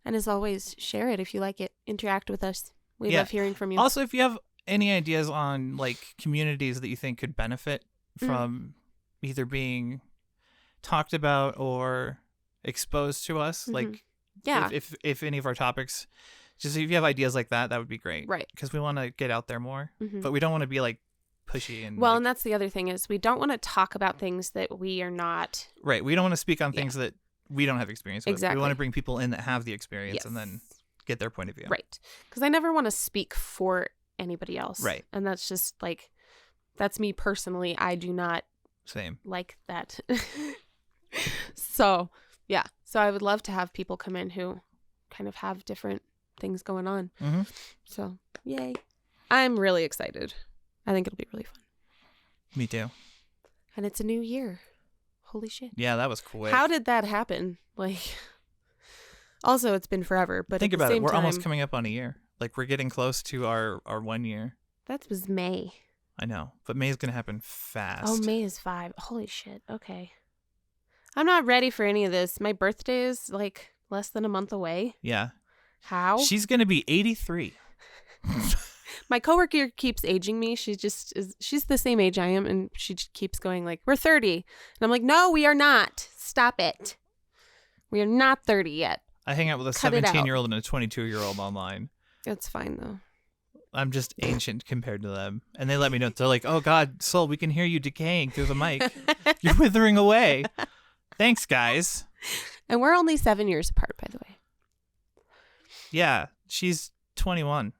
And as always, share it if you like it. Interact with us. We Yeah. love hearing from you. Also, if you have any ideas on like communities that you think could benefit from either being talked about or exposed to us, like if any of our topics, just if you have ideas like that would be great. Right. Because we want to get out there more, but we don't want to be like pushy and and that's the other thing is we don't want to talk about things that we are not. Right. We don't want to speak on things that we don't have experience with. Exactly. We want to bring people in that have the experience and then get their point of view. Right. Because I never want to speak for anybody else. Right. And that's just like, that's me personally. I do not like that. So, yeah. So I would love to have people come in who kind of have different things going on. Mm-hmm. So, yay. I'm really excited. I think it'll be really fun. Me too. And it's a new year. Holy shit. Yeah, that was quick. How did that happen? Like, also, it's been forever. But think at the about it. same We're time, almost coming up on a year. Like, we're getting close to our 1 year. That was May. I know. But May's going to happen fast. Oh, May is 5. Holy shit. Okay. I'm not ready for any of this. My birthday is like less than a month away. Yeah. How? She's going to be 83. My coworker keeps aging me. She's the same age I am. And she just keeps going like, we're 30. And I'm like, no, we are not. Stop it. We are not 30 yet. I hang out with a 17-year-old and a 22-year-old online. It's fine, though. I'm just ancient compared to them. And they let me know. They're like, oh, God, Soul, we can hear you decaying through the mic. You're withering away. Thanks, guys. And we're only 7 years apart, by the way. Yeah, she's 21.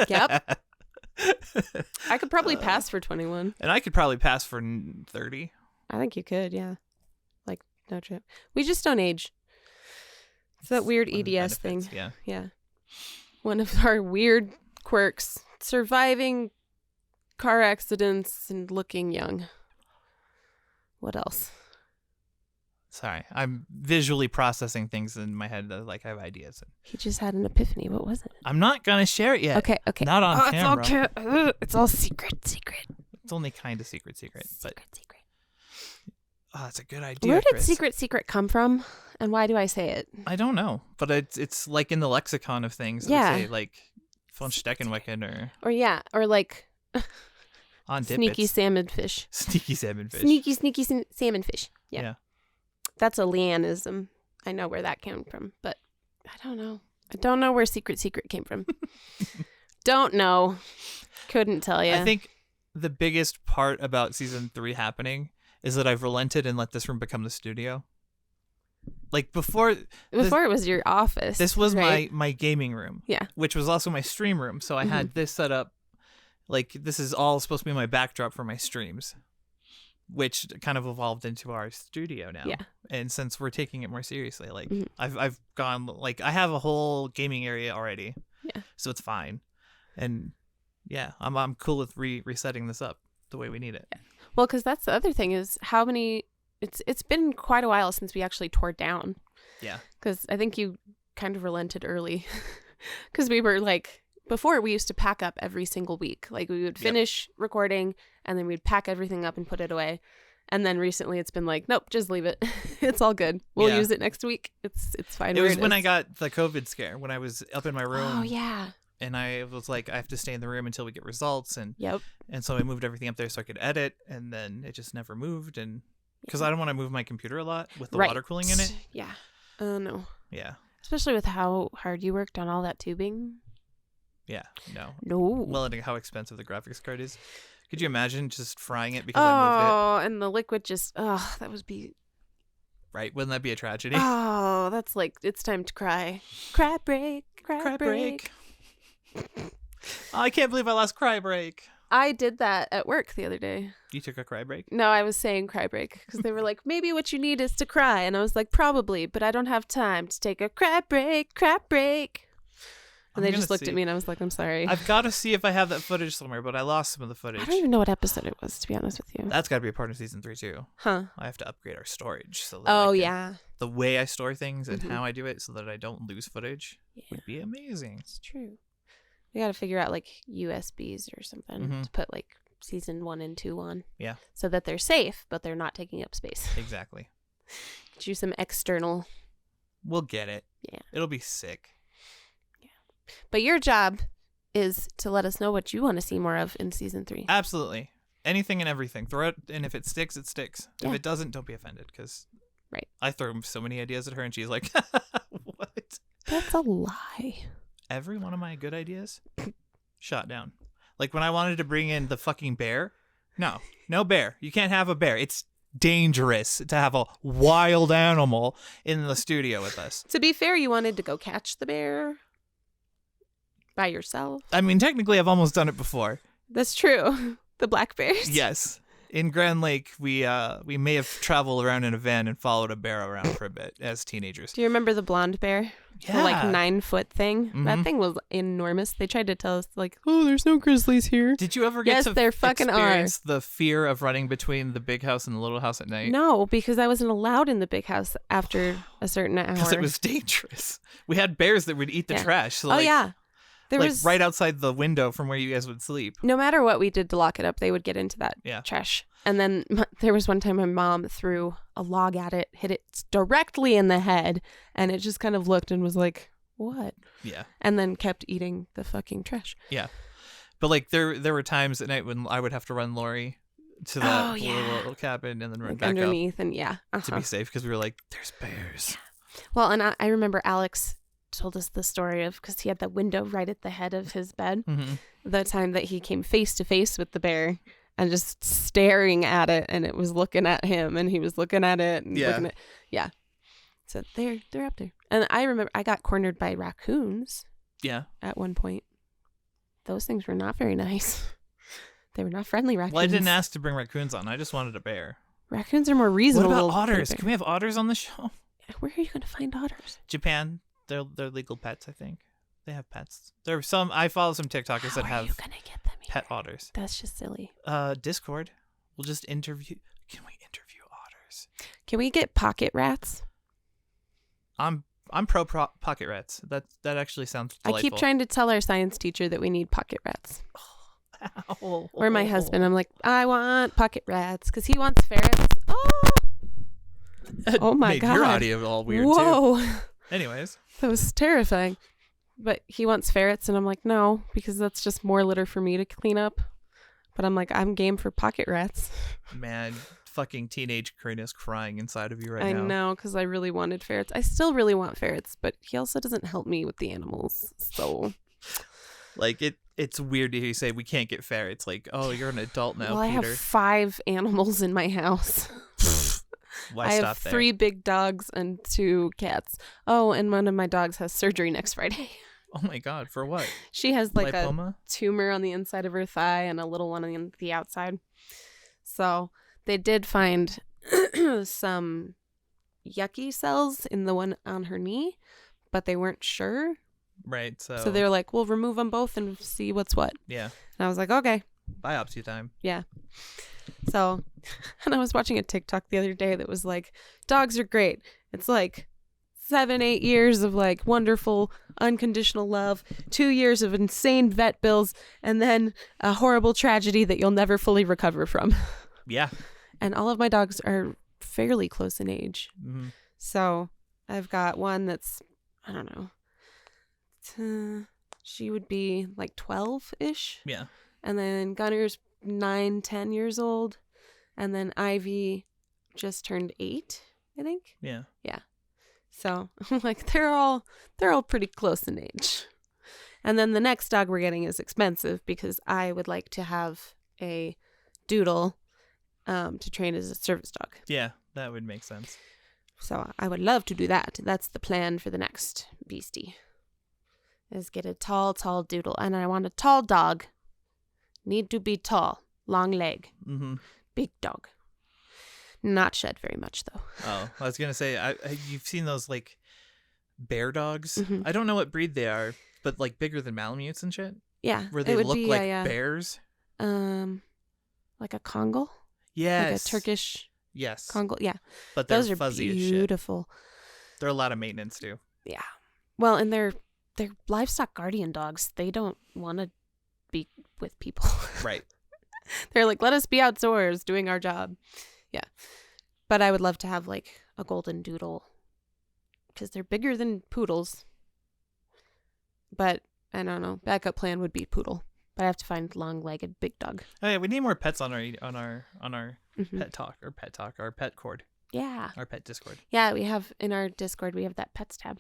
Yep. I could probably pass for 21. And I could probably pass for 30. I think you could, yeah. Like, no trip. We just don't age. It's that weird EDS thing. Yeah. Yeah. One of our weird quirks. Surviving car accidents and looking young. What else? Sorry. I'm visually processing things in my head that, like, I have ideas. He just had an epiphany. What was it? I'm not going to share it yet. Okay. Not on camera. It's all secret. It's only kind of secret. Secret. Oh, that's a good idea, Where did Chris. secret come from? And why do I say it? I don't know. But it's like in the lexicon of things. Yeah. Say, like, von Steckenwicken or like on sneaky salmon fish. Sneaky salmon fish. Sneaky salmon fish. Yeah. That's a Leannism. I know where that came from, but I don't know. I don't know where secret came from. Don't know. Couldn't tell you. I think the biggest part about season 3 happening is that I've relented and let this room become the studio. Like before it was your office. This was right? my gaming room. Yeah. Which was also my stream room. So I had this set up. Like this is all supposed to be my backdrop for my streams, which kind of evolved into our studio now. Yeah. And since we're taking it more seriously, like I've gone like I have a whole gaming area already. Yeah. So it's fine. And yeah, I'm cool with resetting this up the way we need it. Yeah. Well, because that's the other thing is how many. It's been quite a while since we actually tore down. Yeah. Because I think you kind of relented early. Because we were like, before we used to pack up every single week. Like we would finish recording and then we'd pack everything up and put it away. And then recently it's been like, nope, just leave it. It's all good. We'll use it next week. It's fine. It was when I got the COVID scare, when I was up in my room. Oh, yeah. And I was like, I have to stay in the room until we get results. And yep. And so I moved everything up there so I could edit. And then it just never moved. And because I don't want to move my computer a lot with the water cooling in it. Yeah. Oh, no. Yeah. Especially with how hard you worked on all that tubing. Yeah. No. Well, and how expensive the graphics card is. Could you imagine just frying it because I moved it? Oh, and the liquid just, that would be. Right? Wouldn't that be a tragedy? Oh, that's like, it's time to cry. Cry break. Cry break. I can't believe I lost cry break. I did that at work the other day. You took a cry break? No, I was saying cry break because they were like, maybe what you need is to cry. And I was like, probably, but I don't have time to take a cry break. And they just looked at me and I was like, I'm sorry. I've got to see if I have that footage somewhere, but I lost some of the footage. I don't even know what episode it was, to be honest with you. That's got to be a part of season 3 too. Huh. I have to upgrade our storage. So that yeah. The way I store things and how I do it so that I don't lose footage would be amazing. It's true. We got to figure out like USBs or something to put like season 1 and 2 on. Yeah. So that they're safe, but they're not taking up space. Exactly. Get you some external. We'll get it. Yeah. It'll be sick. Yeah. But your job is to let us know what you want to see more of in season 3. Absolutely. Anything and everything. Throw it, and if it sticks, it sticks. Yeah. If it doesn't, don't be offended, because I throw so many ideas at her, and she's like, what? That's a lie. Every one of my good ideas shot down. Like when I wanted to bring in the fucking bear. No bear. You can't have a bear. It's dangerous to have a wild animal in the studio with us. To be fair, you wanted to go catch the bear by yourself. I mean, technically, I've almost done it before. That's true. The black bears. Yes. In Grand Lake, we may have traveled around in a van and followed a bear around for a bit as teenagers. Do you remember the blonde bear? Yeah. The like 9-foot thing? That thing was enormous. They tried to tell us like, oh, there's no grizzlies here. Did you ever get to there fucking experience the fear of running between the big house and the little house at night? No, because I wasn't allowed in the big house after a certain hour. Because it was dangerous. We had bears that would eat the trash. So yeah. There was was right outside the window from where you guys would sleep. No matter what we did to lock it up, they would get into that trash. And then there was one time my mom threw a log at it, hit it directly in the head, and it just kind of looked and was like, what? Yeah. And then kept eating the fucking trash. Yeah. But like there were times at night when I would have to run Lori to that little cabin and then run back underneath up and to be safe because we were like, there's bears. Well, and I remember Alex told us the story of, because he had that window right at the head of his bed, the time that he came face to face with the bear and just staring at it, and it was looking at him, and he was looking at it and looking at, so they're up there. And I remember I got cornered by raccoons at one point. Those things were not very nice. They were not friendly raccoons. Well, I didn't ask to bring raccoons on. I just wanted a bear. Raccoons are more reasonable. What about otters? Can we have otters on the show? Where are you going to find otters? Japan. They're legal pets, I think. They have pets. There are some. I follow some TikTokers that have pet otters. That's just silly. Discord. We'll just interview. Can we interview otters? Can we get pocket rats? I'm pro pocket rats. That actually sounds delightful. I keep trying to tell our science teacher that we need pocket rats. Or my husband. I'm like, I want pocket rats because he wants ferrets. Oh my God. Your audio all weird Whoa. too. Anyways. That was terrifying. But he wants ferrets, and I'm like, no, because that's just more litter for me to clean up. But I'm like, I'm game for pocket rats. Man, fucking teenage Corinne is crying inside of you right now. I know, because I really wanted ferrets. I still really want ferrets, but he also doesn't help me with the animals. So, like, it's weird to hear you say we can't get ferrets. Like, oh, you're an adult now, well, Peter. I have 5 animals in my house. Why I stop have there? 3 big dogs and 2 cats. Oh, and one of my dogs has surgery next Friday. Oh my God, for what? She has like lipoma? A tumor on the inside of her thigh and a little one on the outside. So they did find some yucky cells in the one on her knee, but they weren't sure. Right. So they're like, we'll remove them both and see what's what. Yeah. And I was like, okay. Biopsy time. Yeah. So, and I was watching a TikTok the other day that was like, dogs are great. It's like 7-8 years of like wonderful unconditional love, 2 years of insane vet bills, and then a horrible tragedy that you'll never fully recover from. Yeah. And all of my dogs are fairly close in age. Mm-hmm. So I've got one that's, I don't know, she would be like 12-ish. Yeah. And then Gunner's 9-10 years old, and then Ivy just turned 8, I think. Yeah. So I'm like, they're all pretty close in age. And then the next dog we're getting is expensive because I would like to have a doodle to train as a service dog. Yeah, that would make sense. So I would love to do that. That's the plan for the next beastie, is get a tall doodle. And I want a tall dog. Need to be tall, long leg, big dog. Not shed very much though. Oh, I was gonna say, you've seen those like bear dogs. I don't know what breed they are, but like bigger than Malamutes and shit. Yeah, where they look like bears. Like a Congo. Yes. Like a Turkish. Yes. Congo. Yeah. But they're those are fuzzy beautiful. As shit. They're a lot of maintenance too. Yeah. Well, and they're livestock guardian dogs. They don't want to be with people. Right. They're like, let us be outdoors doing our job. Yeah. But I would love to have like a golden doodle because they're bigger than poodles. But I don't know. Backup plan would be poodle. But I have to find long-legged big dog. Oh yeah, we need more pets on our pet talk, our pet cord. Yeah. Our pet Discord. Yeah, we have in our Discord, we have that pets tab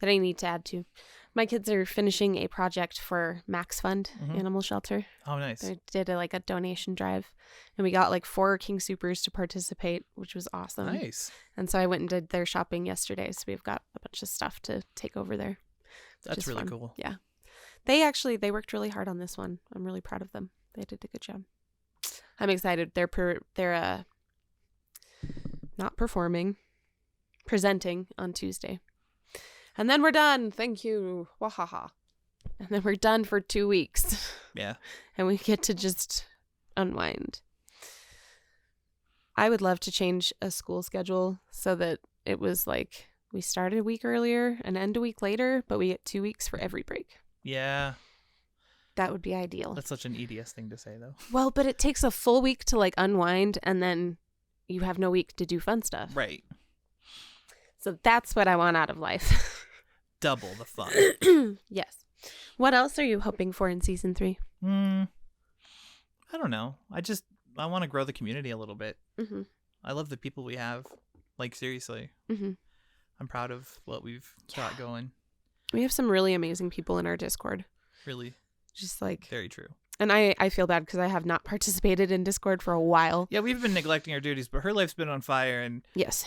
that I need to add to. My kids are finishing a project for Max Fund Animal Shelter. Oh, nice. They did a donation drive, and we got like 4 King Supers to participate, which was awesome. Nice. And so I went and did their shopping yesterday, so we've got a bunch of stuff to take over there. That's really cool. Yeah. They worked really hard on this one. I'm really proud of them. They did a good job. I'm excited. They're not performing, presenting on Tuesday. And then we're done. Thank you. Wahaha. And then we're done for 2 weeks. Yeah. And we get to just unwind. I would love to change a school schedule so that it was like we started a week earlier and end a week later, but we get 2 weeks for every break. Yeah. That would be ideal. That's such an EDS thing to say, though. Well, but it takes a full week to like unwind, and then you have no week to do fun stuff. Right. So that's what I want out of life. Double the fun. Yes. What else are you hoping for in season 3? I don't know. I want to grow the community a little bit. I love the people we have. Like, seriously. I'm proud of what we've got going. We have some really amazing people in our Discord. Really? Just like... Very true. And I feel bad because I have not participated in Discord for a while. Yeah, we've been neglecting our duties, but her life's been on fire. And yes.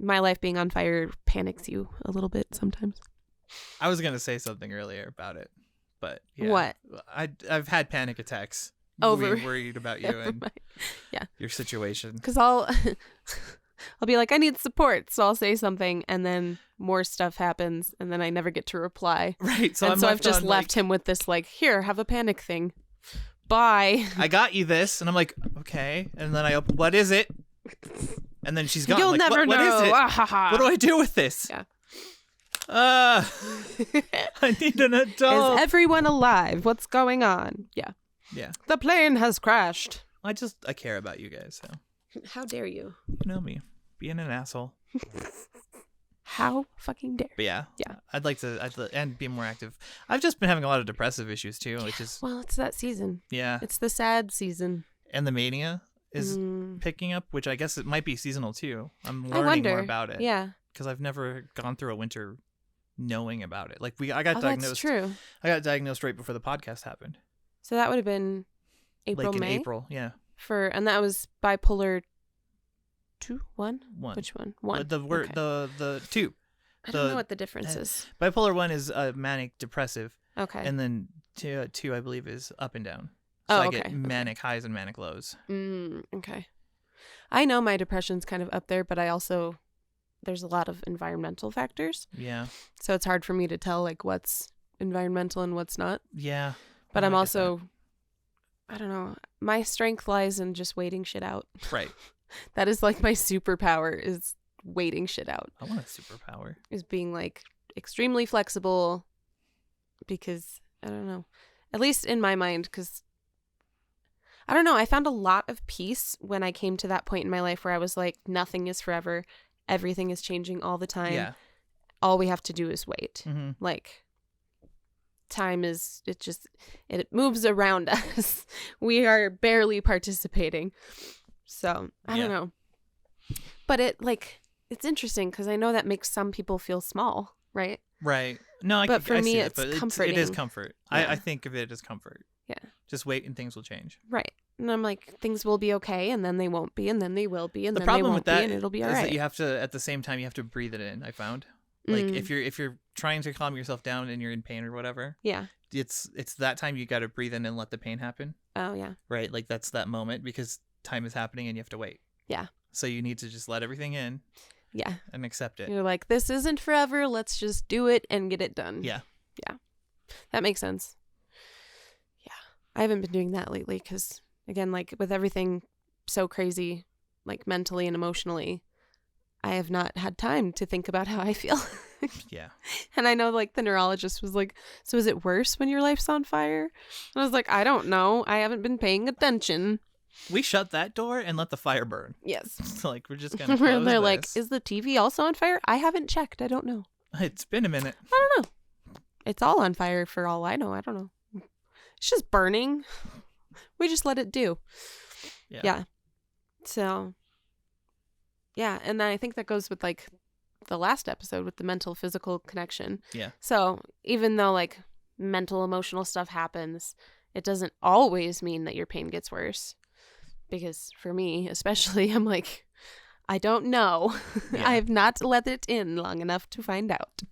My life being on fire panics you a little bit sometimes. I was going to say something earlier about it, but yeah. What? I've had panic attacks. Over. Worried about you and your situation. Because I'll be like, I need support. So I'll say something and then more stuff happens and then I never get to reply. Right. So I've just left him with this like, here, have a panic thing. Bye. I got you this. And I'm like, okay. And then I open, what is it? And then she's gone. You'll like, never know. What is it? Ah, what do I do with this? Yeah. I need an adult. Is everyone alive? What's going on? Yeah. Yeah. The plane has crashed. I care about you guys. So. How dare you? You know me. Being an asshole. How fucking dare. But yeah. Yeah. I'd like and be more active. I've just been having a lot of depressive issues too, which is... Well, it's that season. Yeah. It's the sad season. And the mania is picking up, which I guess it might be seasonal too. I'm learning more about it. Yeah. Because I've never gone through a winter knowing about it. Like I got diagnosed. That's true. I got diagnosed right before the podcast happened. So that would have been April, like in May? April, yeah. And that was bipolar 2, 1? One. Which one? 1. The word the 2. I don't know what the difference is. Bipolar 1 is manic depressive. Okay. And then 2 I believe is up and down. So I get manic highs and manic lows. Okay. I know my depression's kind of up there, but there's a lot of environmental factors. Yeah. So it's hard for me to tell like what's environmental and what's not. Yeah. But I'm also, I don't know, my strength lies in just waiting shit out. Right. That is like my superpower is waiting shit out. I want a superpower. Is being like extremely flexible because, I don't know, at least in my mind, because I don't know, I found a lot of peace when I came to that point in my life where I was like, nothing is forever. Everything is changing all the time. Yeah. All we have to do is wait. Mm-hmm. Like, time is, it moves around us. We are barely participating. So, I don't know. But it's interesting because I know that makes some people feel small, right? Right. No, but for me, it's comforting. It is comfort. Yeah. I think of it as comfort. Yeah. Just wait and things will change. Right. And I'm like, things will be okay, and then they won't be, and then they will be, and then they won't be, and it'll be all right. That you have to, at the same time, you have to breathe it in, I found. Like, if you're trying to calm yourself down and you're in pain or whatever, yeah, it's that time you got to breathe in and let the pain happen. Oh, yeah. Right? Like, that's that moment because time is happening and you have to wait. Yeah. So you need to just let everything in. Yeah. And accept it. You're like, this isn't forever. Let's just do it and get it done. Yeah. Yeah. That makes sense. Yeah. I haven't been doing that lately because, again, like with everything so crazy, like mentally and emotionally, I have not had time to think about how I feel. Yeah. And I know like the neurologist was like, so is it worse when your life's on fire? And I was like, I don't know. I haven't been paying attention. We shut that door and let the fire burn. Yes. So like we're just gonna close They're this. like, is the TV also on fire? I haven't checked. I don't know. It's been a minute. I don't know. It's all on fire for all I know. I don't know. It's just burning. We just let it do. Yeah. So, yeah. And then I think that goes with like the last episode with the mental physical connection. Yeah. So even though like mental emotional stuff happens, it doesn't always mean that your pain gets worse. Because for me, especially, I'm like, I don't know. Yeah. I have not let it in long enough to find out.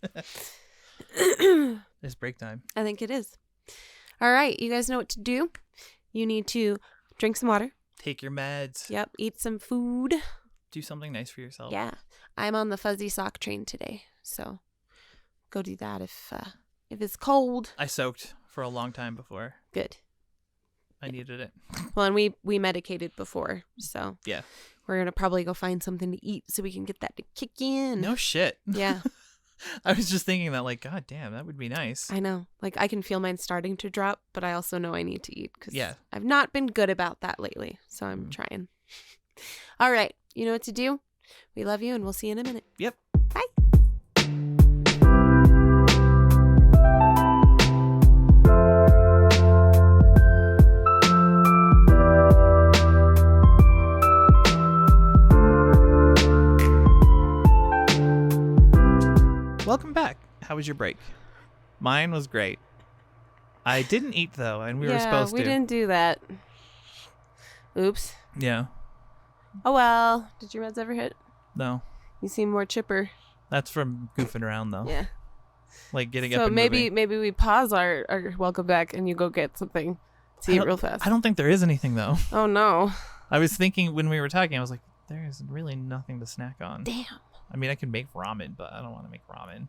It's break time. I think it is. All right. You guys know what to do. You need to drink some water. Take your meds. Yep. Eat some food. Do something nice for yourself. Yeah. I'm on the fuzzy sock train today. So go do that if it's cold. I soaked for a long time before. Good. I needed it. Well, and we medicated before, so yeah, we're gonna probably go find something to eat so we can get that to kick in. No shit. Yeah. I was just thinking that, like, God damn, that would be nice. I know. Like, I can feel mine starting to drop, but I also know I need to eat because I've not been good about that lately, so I'm trying. All right, you know what to do. We love you, and we'll see you in a minute. Yep. Bye. was your break? Mine was great. I didn't eat though, and we were supposed to. We didn't do that. Oops. Yeah. Oh well. Did your meds ever hit? No. You seem more chipper. That's from goofing around though. Yeah. Like getting up. So and maybe moving. we pause our welcome back and you go get something to eat real fast. I don't think there is anything though. Oh no. I was thinking when we were talking, I was like, there is really nothing to snack on. Damn. I mean, I can make ramen, but I don't want to make ramen.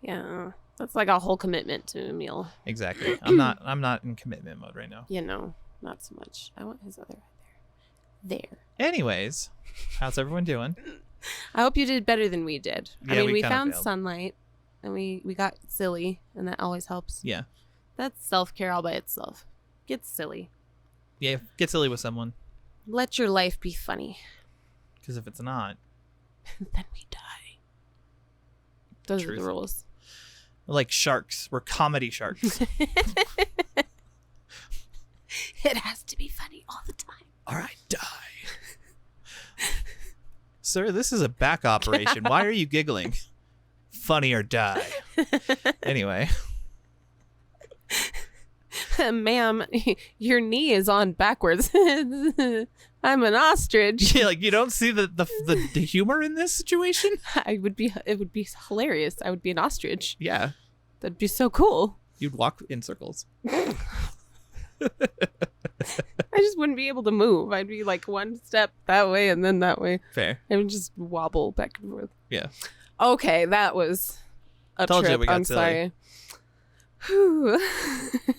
Yeah. That's like a whole commitment to a meal. Exactly. I'm not in commitment mode right now. You know, not so much. I want his other right there. Anyways, how's everyone doing? I hope you did better than we did. Yeah, I mean, we kinda found failed. sunlight and we got silly, and that always helps. Yeah. That's self-care all by itself. Get silly. Yeah, get silly with someone. Let your life be funny. Because if it's not, then we die. Those are the rules. we're like sharks. We're comedy sharks. It has to be funny all the time. All right, die. Sir, this is a back operation. Why are you giggling? Funny or die. Anyway. Ma'am, your knee is on backwards. I'm an ostrich. Yeah, like you don't see the humor in this situation? It would be hilarious. I would be an ostrich. Yeah. That'd be so cool. You'd walk in circles. I just wouldn't be able to move. I'd be like one step that way and then that way. Fair. I would just wobble back and forth. Yeah. Okay, that was a Told trip. you we got I'm silly. sorry. Whew.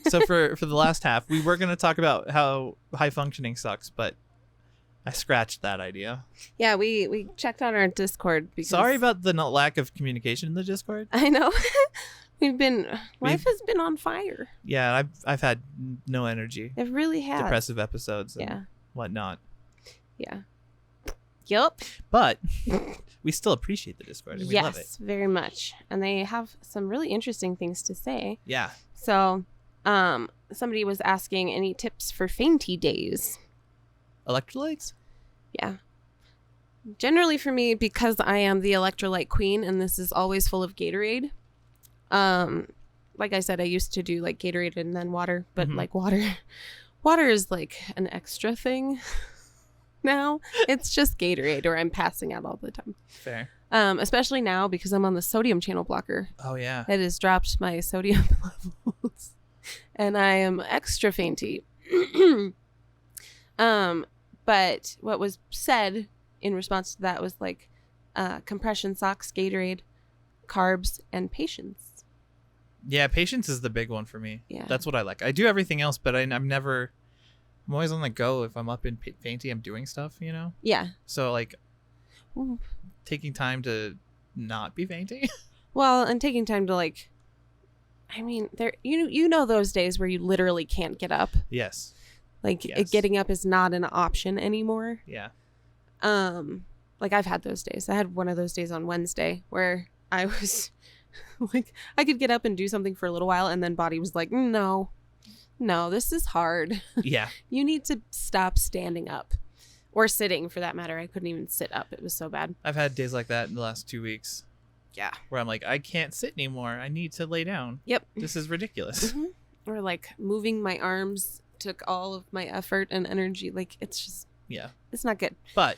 So for the last half, we were going to talk about how high functioning sucks, but I scratched that idea. Yeah, we checked on our Discord because Sorry about the lack of communication in the Discord. I know. Life has been on fire. Yeah, I've had no energy. It really has. Depressive episodes and whatnot. Yeah. Yup. But we still appreciate the Discord and we love it. Yes, very much. And they have some really interesting things to say. Yeah. So, somebody was asking any tips for Fainty days. Electrolytes? Yeah. Generally for me, because I am the electrolyte queen and this is always full of Gatorade. Like I said, I used to do like Gatorade and then water, but like water is like an extra thing now. It's just Gatorade or I'm passing out all the time. Fair. Especially now because I'm on the sodium channel blocker. Oh yeah. It has dropped my sodium levels and I am extra fainty. But what was said in response to that was like compression socks, Gatorade, carbs, and patience. Yeah, patience is the big one for me. Yeah. That's what I like. I do everything else, but I'm always on the go. If I'm up in Fainty, I'm doing stuff, you know? Yeah. So like Ooh. taking time to not be fainty. Well, and taking time to like, I mean, there you know those days where you literally can't get up. Yes. Like Yes. getting up is not an option anymore. Yeah. Like I've had those days. I had one of those days on Wednesday where I was like, I could get up and do something for a little while and then body was like, no, this is hard. Yeah. You need to stop standing up or sitting for that matter. I couldn't even sit up. It was so bad. I've had days like that in the last 2 weeks. Yeah. Where I'm like, I can't sit anymore. I need to lay down. Yep. This is ridiculous. Mm-hmm. Or like moving my arms took all of my effort and energy. Like it's just, Yeah. it's not good. But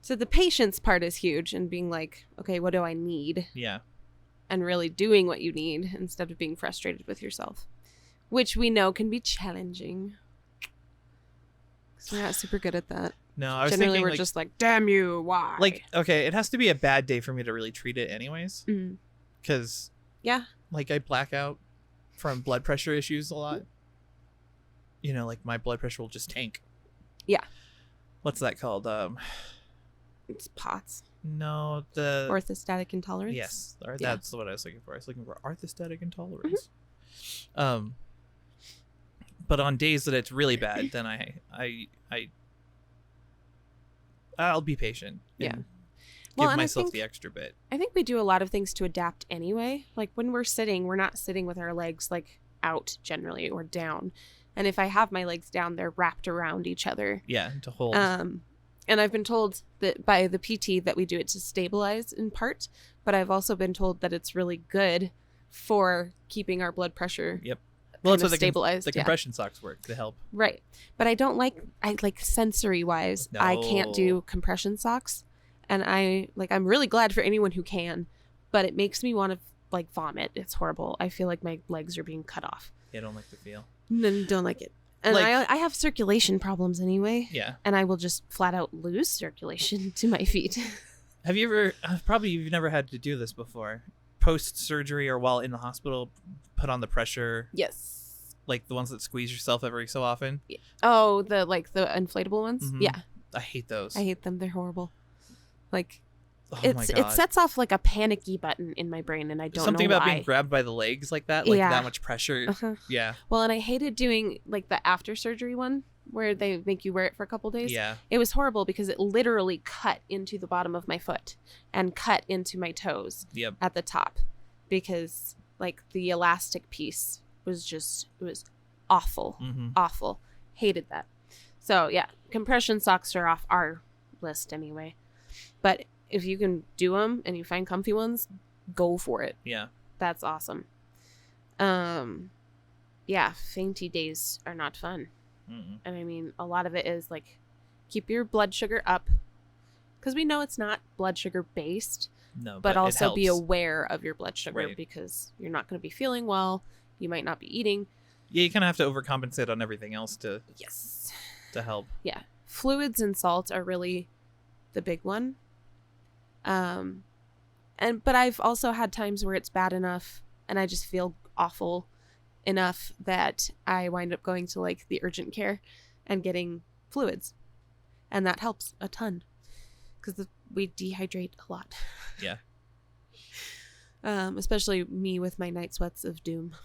So the patience part is huge and being like, okay, what do I need? yeah. And really doing what you need instead of being frustrated with yourself, which we know can be challenging. Because we're not super good at that. No, I was Generally, thinking we're like, just like, damn you, why? like, okay, it has to be a bad day for me to really treat it anyways. Mhm. Because Yeah. like I black out from blood pressure issues a lot. You know, like my blood pressure will just tank. Yeah. What's that called? It's POTS. No, the Orthostatic intolerance. yes, or Yeah. that's what I was looking for. I was looking for orthostatic intolerance. But on days that it's really bad, then I'll be patient. Yeah. And Well, give and I myself think- the extra bit. I think we do a lot of things to adapt anyway. Like when we're sitting, we're not sitting with our legs like out generally or down. And if I have my legs down, they're wrapped around each other. Yeah, to hold. And I've been told that by the PT that we do it to stabilize in part, but I've also been told that it's really good for keeping our blood pressure. Yep. Well, that's what stabilized. The compression socks work to help. Right. But I like sensory wise, No. I can't do compression socks. And I'm really glad for anyone who can, but it makes me want to like vomit. It's horrible. I feel like my legs are being cut off. Yeah, I don't like the feel. No, don't like it. And I have circulation problems anyway. Yeah. And I will just flat out lose circulation to my feet. Have you ever, probably you've never had to do this before, post-surgery or while in the hospital, put on the pressure? Yes. Like the ones that squeeze yourself every so often? Oh, the inflatable ones? Mm-hmm. Yeah. I hate those. I hate them. They're horrible. Like, my God. It sets off like a panicky button in my brain, and I don't Something know about why. being grabbed by the legs like that, like that much pressure. Uh-huh. Yeah. Well, and I hated doing like the after surgery one where they make you wear it for a couple days. Yeah. It was horrible because it literally cut into the bottom of my foot and cut into my toes. Yep. At the top, because like the elastic piece was it was awful. Mm-hmm. Awful. Hated that. So yeah, compression socks are off our list anyway. But if you can do them and you find comfy ones, go for it. Yeah. That's awesome. Yeah, fainty days are not fun. Mm-mm. And I mean, a lot of it is like keep your blood sugar up, because we know it's not blood sugar based. No, but also be helps. aware of your blood sugar, Right. because you're not going to be feeling well. You might not be eating. Yeah, you kind of have to overcompensate on everything else to help. Yeah. Fluids and salts are really the big one. But I've also had times where it's bad enough and I just feel awful enough that I wind up going to like the urgent care and getting fluids. And that helps a ton because we dehydrate a lot. Yeah. Especially me with my night sweats of doom.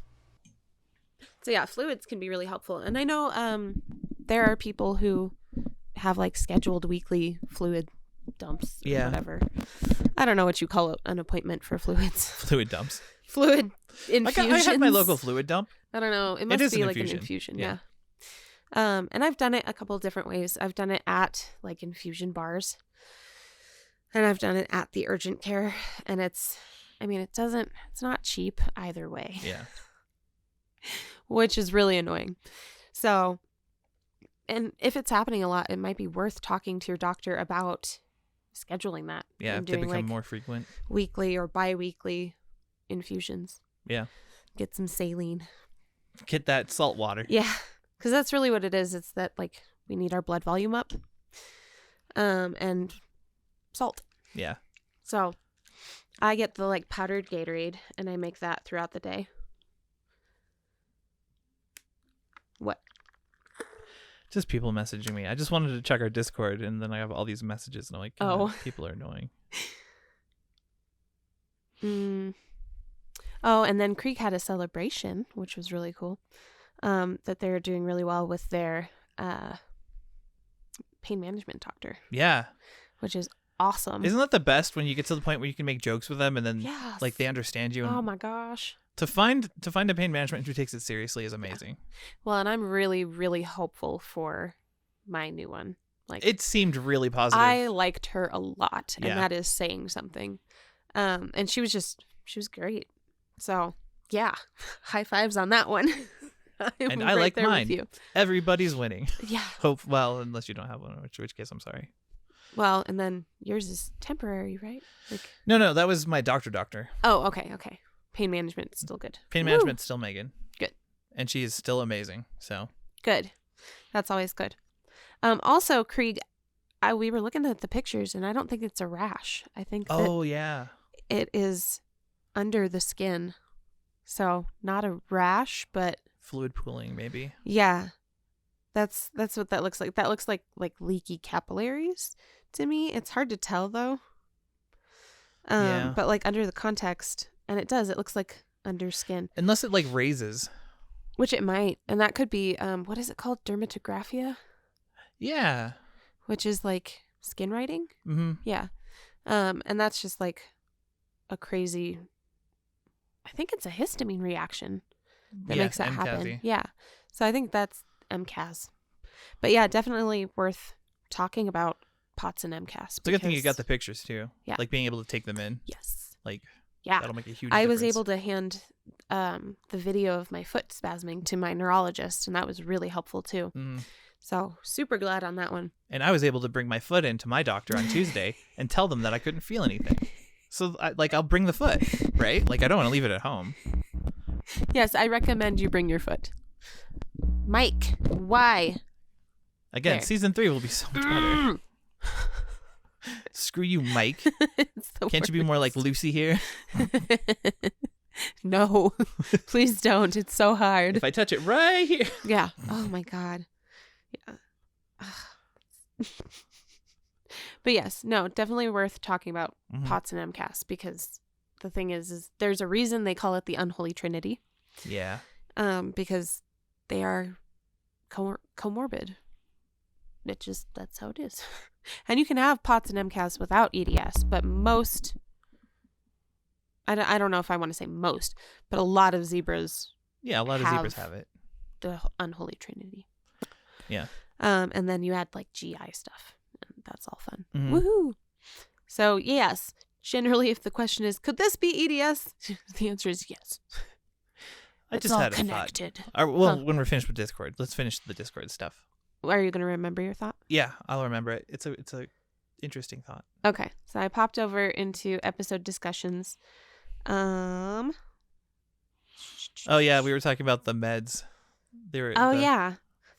So yeah, fluids can be really helpful. And I know there are people who have like scheduled weekly fluid dumps or whatever. I don't know what you call an appointment for fluids. Fluid dumps. Fluid infusions. I have my local fluid dump. I don't know. It must be like an infusion. Yeah. And I've done it a couple different ways. I've done it at like infusion bars. And I've done it at the urgent care. And it's not cheap either way. Yeah. Which is really annoying. So, and if it's happening a lot, it might be worth talking to your doctor about scheduling that. Yeah, if they become like more frequent. Weekly or bi-weekly infusions. Yeah. Get some saline. Get that salt water. Yeah. Because that's really what it is. It's that like we need our blood volume up. And salt. Yeah. So I get the like powdered Gatorade and I make that throughout the day. What? Just people messaging me. I just wanted to check our Discord, and then I have all these messages, and I'm like, people are annoying. Oh, and then Creek had a celebration, which was really cool. That they're doing really well with their pain management doctor. Yeah. Which is awesome. Isn't that the best when you get to the point where you can make jokes with them and then like they understand you? And oh my gosh. To find a pain management who takes it seriously is amazing. Yeah. Well, and I'm really, really hopeful for my new one. Like it seemed really positive. I liked her a lot, and that is saying something. And she was great. So yeah, high fives on that one. And I like mine. With you. Everybody's winning. Yeah. Well, unless you don't have one, in which case I'm sorry. Well, and then yours is temporary, right? Like No, that was my doctor. Oh, okay. Pain management is still good. Pain management's still Megan. Good. And she is still amazing. So good. That's always good. Also, Krieg, we were looking at the pictures, and I don't think it's a rash. I think that it is under the skin. So not a rash, but fluid pooling, maybe. Yeah. That's what that looks like. That looks like leaky capillaries to me. It's hard to tell though. But like under the context, and it looks like under skin. Unless it like raises. Which it might. And that could be what is it called? Dermatographia? Yeah. Which is like skin writing? Mm-hmm. Yeah. And that's just like a crazy, I think it's a histamine reaction that makes that happen. Yeah. So I think that's MCAS. But yeah, definitely worth talking about POTS and MCAS. It's a good thing you got the pictures too. Yeah. Like being able to take them in. Yes. Like Yeah. That'll make a huge I difference. was able to hand the video of my foot spasming to my neurologist, and that was really helpful too. So super glad on that one. And I was able to bring my foot in to my doctor on Tuesday and tell them that I couldn't feel anything. So I'll bring the foot, right? Like I don't want to leave it at home. Yes, I recommend you bring your foot. Mike, why? Again, there. Season 3 will be so much better. Screw you, Mike. Can't you be more like Lucy here? No, please don't. It's so hard. If I touch it right here. Yeah. Oh my God. Yeah. But yes, no, definitely worth talking about POTS and MCAS, because the thing is there's a reason they call it the unholy trinity. Yeah. Because they are comorbid. That's how it is. And you can have POTS and MCAS without EDS, but most, I don't know if I want to say most, but a lot of zebras. Yeah, a lot of zebras have it. The unholy trinity. Yeah. And then you add like GI stuff, and that's all fun. Woohoo! So yes, generally, if the question is, could this be EDS? The answer is yes. I it's just all had connected. A thought. When we're finished with Discord, let's finish the Discord stuff. Are you going to remember your thought? Yeah, I'll remember it. It's a interesting thought. Okay, so I popped over into episode discussions. Oh yeah, we were talking about the meds. Yeah.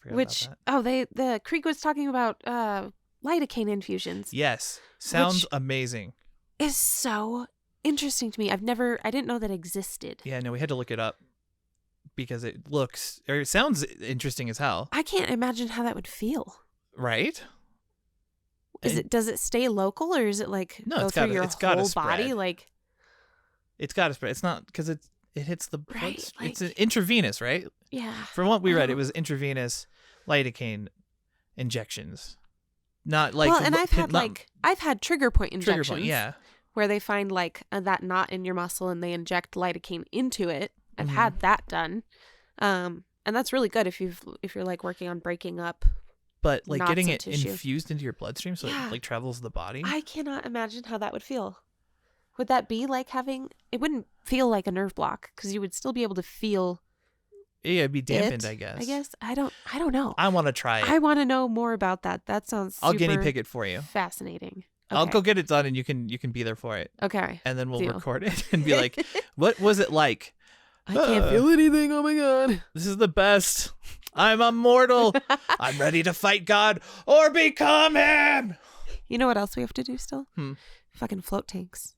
Which the Creek was talking about lidocaine infusions. Yes, sounds amazing. Is so interesting to me. I didn't know that existed. Yeah, no, we had to look it up because it sounds interesting as hell. I can't imagine how that would feel. Right? Does it stay local, or is it like go through your whole body? Like, it's got to spread. It's not because it hits the blood. Right, it's an intravenous, right? Yeah. From what we read, it was intravenous lidocaine injections. Not like and I've had trigger point injections. Trigger point, yeah. Where they find like that knot in your muscle and they inject lidocaine into it. I've had that done, and that's really good if you're like working on breaking up. But like getting it tissue. Infused into your bloodstream, so it like travels the body. I cannot imagine how that would feel. Would that be like having? It wouldn't feel like a nerve block because you would still be able to feel. Yeah, it'd be dampened, I guess. I don't know. I want to try it. I want to know more about that. That sounds super I'll guinea pig it for you. Fascinating. Okay. I'll go get it done, and you can be there for it. Okay. And then we'll record it and be like, "What was it like?" I can't feel anything. Oh my God. This is the best. I'm immortal. I'm ready to fight God or become him. You know what else we have to do still? Fucking float tanks.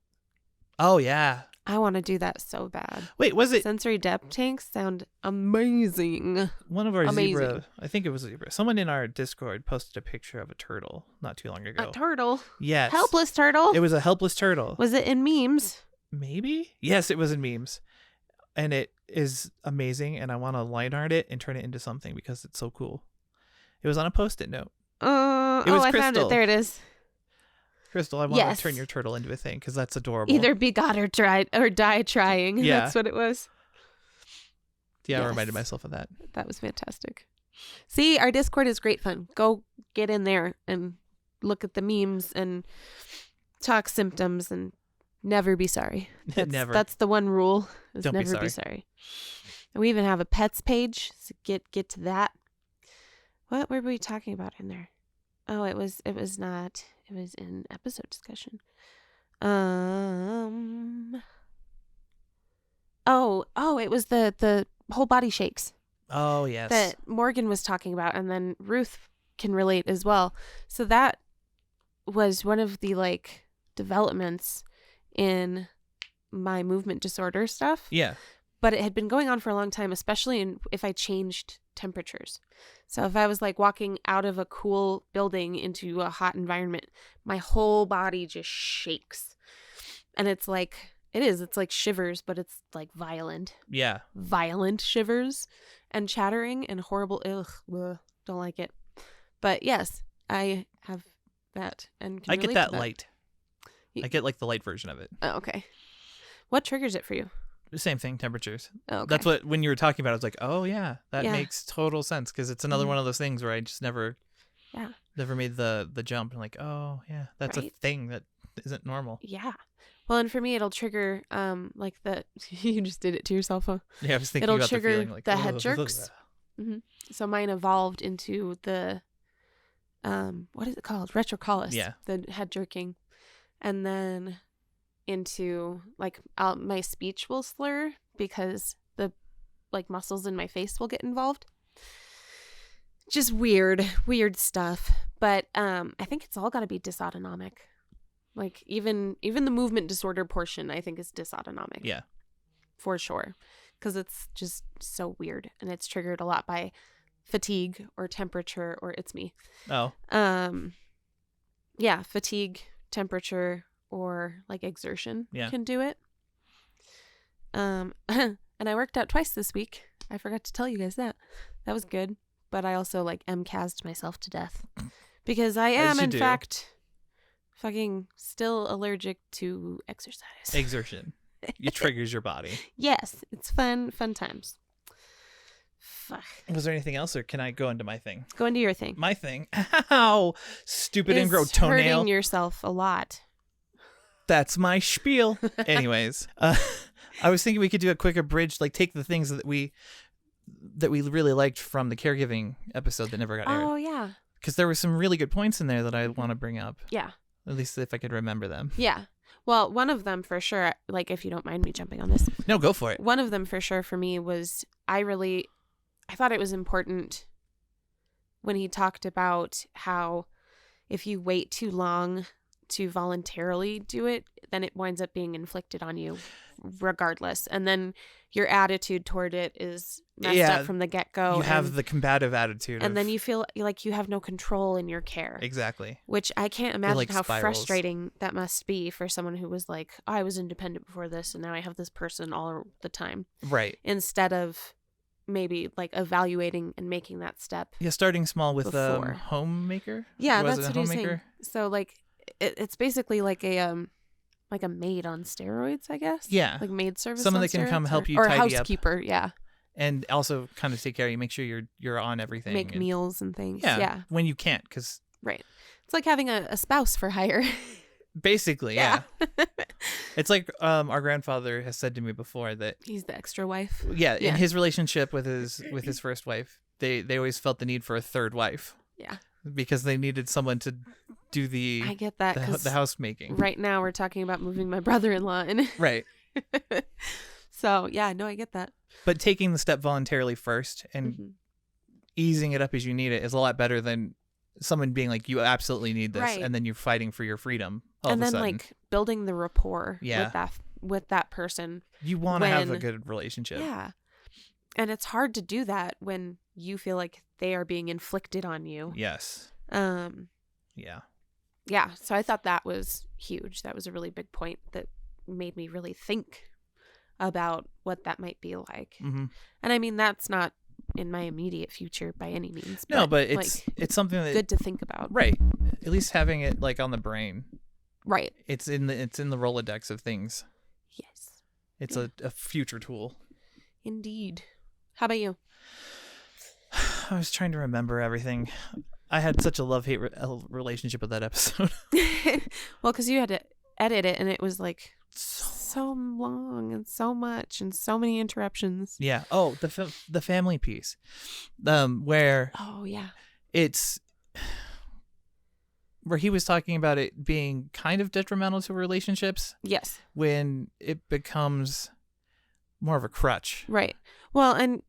Oh, yeah. I want to do that so bad. Wait, was it? Sensory depth tanks sound amazing. One of our zebra, I think it was a zebra. Someone in our Discord posted a picture of a turtle not too long ago. A turtle? Yes. Helpless turtle? It was a helpless turtle. Was it in memes? Maybe? Yes, it was in memes. And it is amazing, and I want to line art it and turn it into something because it's so cool. It was on a Post-it note. I found it. There it is. Crystal, I want to turn your turtle into a thing because that's adorable. Either be God or die trying. Yeah. That's what it was. Yeah, I reminded myself of that. That was fantastic. See, our Discord is great fun. Go get in there and look at the memes and talk symptoms and never be sorry. Never. That's the one rule. Don't never be sorry. And we even have a pets page. So get to that. What were we talking about in there? Oh, it was not. It was in episode discussion. It was the whole body shakes. Oh, yes. That Morgan was talking about, and then Ruth can relate as well. So that was one of the like developments in my movement disorder stuff. Yeah. But it had been going on for a long time, especially if I changed temperatures. So if I was like walking out of a cool building into a hot environment, my whole body just shakes. And it's like shivers, but it's like violent. Yeah. Violent shivers and chattering and horrible. Ugh, don't like it. But yes, I have that. And I get that light. I get like the light version of it. Oh, okay. What triggers it for you? The same thing, temperatures. Oh, okay. That's what, when you were talking about it, I was like, oh yeah, that makes total sense. Because it's another one of those things where I just never made the jump. And like, oh yeah, that's a thing that isn't normal. Yeah. Well, and for me, it'll trigger like the you just did it to yourself, huh? Yeah, I was thinking It'll about trigger the feeling like the head jerks. So mine evolved into the what is it called? Retrocollis. Yeah. The head jerking, and then into like my speech will slur because the like muscles in my face will get involved. Just weird stuff. But I think it's all got to be dysautonomic. Like even the movement disorder portion, I think is dysautonomic. Yeah, for sure, because it's just so weird, and it's triggered a lot by fatigue or temperature, or it's me. Oh. Yeah, fatigue, temperature, or like exertion can do it. And I worked out twice this week. I forgot to tell you guys that. That was good. But I also like MCAS'd myself to death because I am in fact fucking still allergic to exercise. Exertion. It triggers your body. Yes, it's fun times. Fuck. Was there anything else, or can I go into my thing? Go into your thing. My thing. Ow! Stupid ingrown toenail. Hurting yourself a lot. That's my spiel. Anyways, I was thinking we could do a quick abridged, like take the things that we really liked from the caregiving episode that never got aired. Oh yeah. Because there were some really good points in there that I want to bring up. Yeah. At least if I could remember them. Yeah. Well, one of them for sure, like if you don't mind me jumping on this. No, go for it. One of them for sure for me was I thought it was important when he talked about how if you wait too long to voluntarily do it, then it winds up being inflicted on you regardless. And then your attitude toward it is messed up from the get-go. You have the combative attitude. And then you feel like you have no control in your care. Exactly. Which I can't imagine how spirals. frustrating that must be for someone who was like, oh, I was independent before this and now I have this person all the time. Right. Instead of maybe like evaluating and making that step. Yeah, starting small with homemaker. Yeah, that's what he's saying. So like it's basically like a maid on steroids, I guess. Yeah, like maid service. Someone that can come help you or tidy housekeeper. Up. Yeah, and also kind of take care of you, make sure you're on everything, make meals and things. Yeah, when you can't, because right, it's like having a spouse for hire. Basically, yeah. It's like our grandfather has said to me before that he's the extra wife. Yeah, in his relationship with his first wife, they always felt the need for a third wife. Yeah, because they needed someone to do the I get that the housemaking. Right now we're talking about moving my brother-in-law in. Right. So yeah, no, I get that. But taking the step voluntarily first and easing it up as you need it is a lot better than someone being like, you absolutely need this, and then you're fighting for your freedom. And then like building the rapport with that person. You want to have a good relationship. Yeah. And it's hard to do that when you feel like they are being inflicted on you. Yes. Yeah. Yeah. So I thought that was huge. That was a really big point that made me really think about what that might be like. Mm-hmm. And I mean, that's not in my immediate future by any means. No, but it's something that good to think about. Right. At least having it like on the brain. Right. It's in the Rolodex of things. Yes. It's a future tool. Indeed. How about you? I was trying to remember everything. I had such a love-hate relationship with that episode. Well, because you had to edit it, and it was like so long and so much and so many interruptions. Yeah. Oh, the family piece, where it's where he was talking about it being kind of detrimental to relationships. Yes. When it becomes more of a crutch. Right. Well, and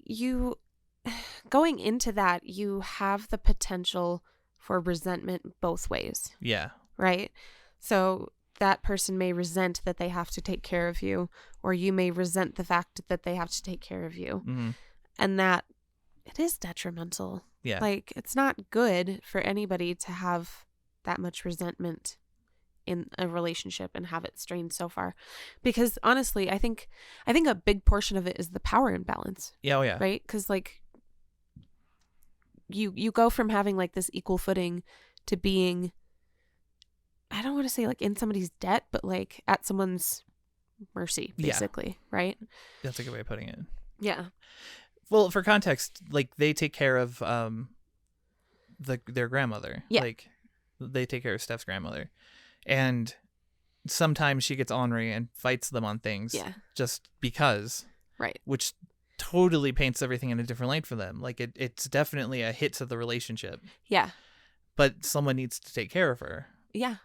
going into that, you have the potential for resentment both ways. Yeah. Right? So that person may resent that they have to take care of you, or you may resent the fact that they have to take care of you. Mm-hmm. And that it is detrimental. Yeah. Like, it's not good for anybody to have that much resentment in a relationship and have it strained so far. Because honestly, I think a big portion of it is the power imbalance. Yeah, oh yeah. Right? Because like you go from having like this equal footing to being, I don't want to say like in somebody's debt, but like at someone's mercy, basically. Yeah. Right? That's a good way of putting it. Yeah. Well, for context, like they take care of their grandmother. Yeah. Like they take care of Steph's grandmother. And sometimes she gets ornery and fights them on things just because. Right. Which totally paints everything in a different light for them. Like it's definitely a hit to the relationship. Yeah. But someone needs to take care of her. Yeah.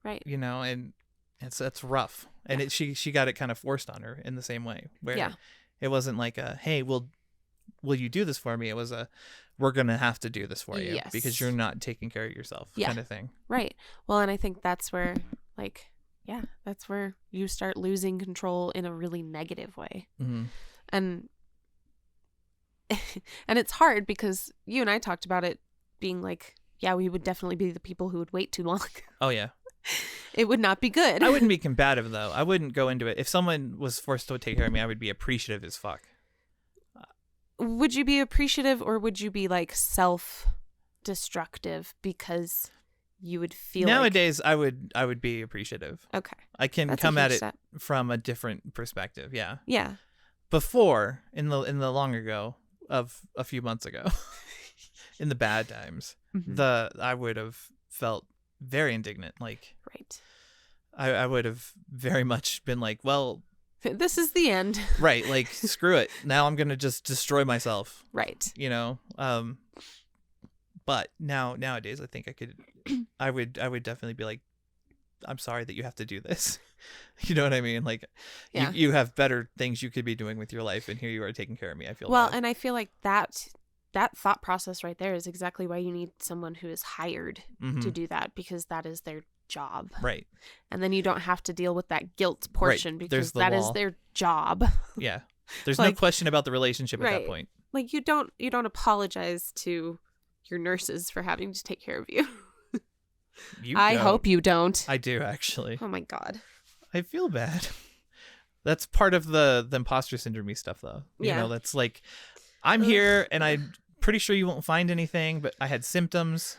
Right. You know, and that's rough. And she got it kind of forced on her in the same way. Where it wasn't like a, hey, will you do this for me? It was a, we're going to have to do this for you because you're not taking care of yourself kind of thing. Right. Well, and I think that's where like, that's where you start losing control in a really negative way. Mm-hmm. And it's hard because you and I talked about it being like, we would definitely be the people who would wait too long. Oh, yeah. It would not be good. I wouldn't be combative, though. I wouldn't go into it. If someone was forced to take care of me, I would be appreciative as fuck. Would you be appreciative or would you be like self-destructive because you would feel nowadays I would be appreciative. Okay. I can come at it from a different perspective. Yeah. Yeah. Before, in the long ago of a few months ago, in the bad times, I would have felt very indignant. Like, right. I would have very much been like, well, this is the end. Right. Like, screw it. Now I'm going to just destroy myself. Right. You know? But nowadays I think I would definitely be like, I'm sorry that you have to do this. You know what I mean? Like, you have better things you could be doing with your life, and here you are taking care of me. I feel bad. And I feel like that thought process right there is exactly why you need someone who is hired to do that, because that is their job. Right. And then you don't have to deal with that guilt portion because that is their job. Yeah. There's no question about the relationship at that point. Like, you don't apologize to your nurses for having to take care of you. I hope you don't. I do, actually. Oh my God. I feel bad. That's part of the imposter syndrome stuff, though. You know, that's like, I'm here and I'm pretty sure you won't find anything, but I had symptoms.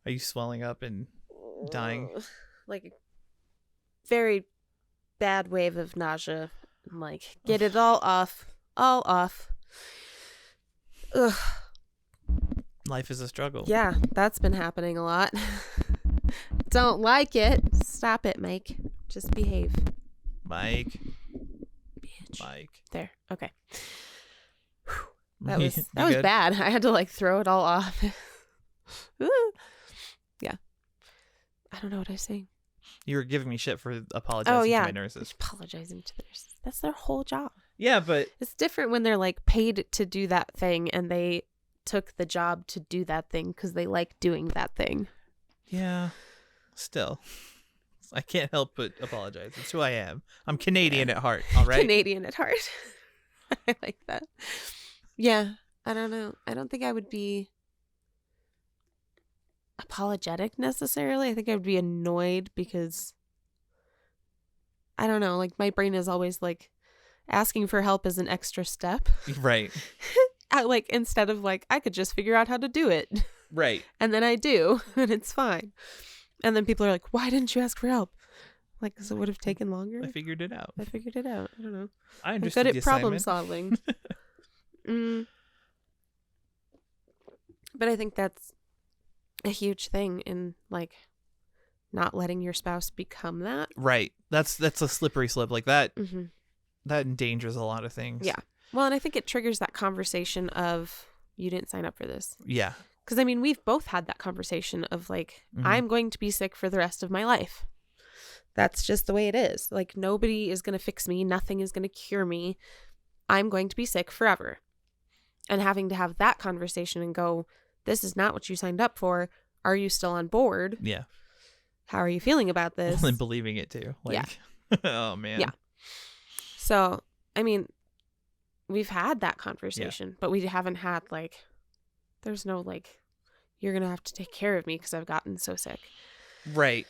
Are you swelling up and dying? Like a very bad wave of nausea. I'm like, get it all off. All off. Ugh. Life is a struggle. Yeah, that's been happening a lot. Don't like it. Stop it, Mike. Just behave. Mike. Bitch. Mike. There. Okay. That was bad. I had to like throw it all off. Yeah. I don't know what I was saying. You were giving me shit for apologizing to my nurses. Apologizing to the nurses. That's their whole job. Yeah, but it's different when they're like paid to do that thing and they took the job to do that thing because they like doing that thing. Yeah. Still. I can't help but apologize. It's who I am. I'm Canadian at heart, all right? Canadian at heart. I like that. Yeah. I don't know. I don't think I would be apologetic necessarily. I think I would be annoyed because I don't know, like my brain is always like asking for help as an extra step. Right. Like instead of like I could just figure out how to do it. Right. And then I do and it's fine. And then people are like, why didn't you ask for help? Like, because it would have taken longer. I figured it out. I don't know. I understood I'm good the at problem assignment. solving. But I think that's a huge thing in like not letting your spouse become that. Right. That's a slippery slope like that. Mm-hmm. That endangers a lot of things. Yeah. Well, and I think it triggers that conversation of you didn't sign up for this. Yeah. Because I mean, we've both had that conversation of like, I'm going to be sick for the rest of my life. That's just the way it is. Like, nobody is going to fix me. Nothing is going to cure me. I'm going to be sick forever. And having to have that conversation and go, this is not what you signed up for. Are you still on board? Yeah. How are you feeling about this? And believing it too. Like, yeah. Oh, man. Yeah. So, I mean, we've had that conversation, but we haven't had like, there's no like, you're going to have to take care of me because I've gotten so sick. Right.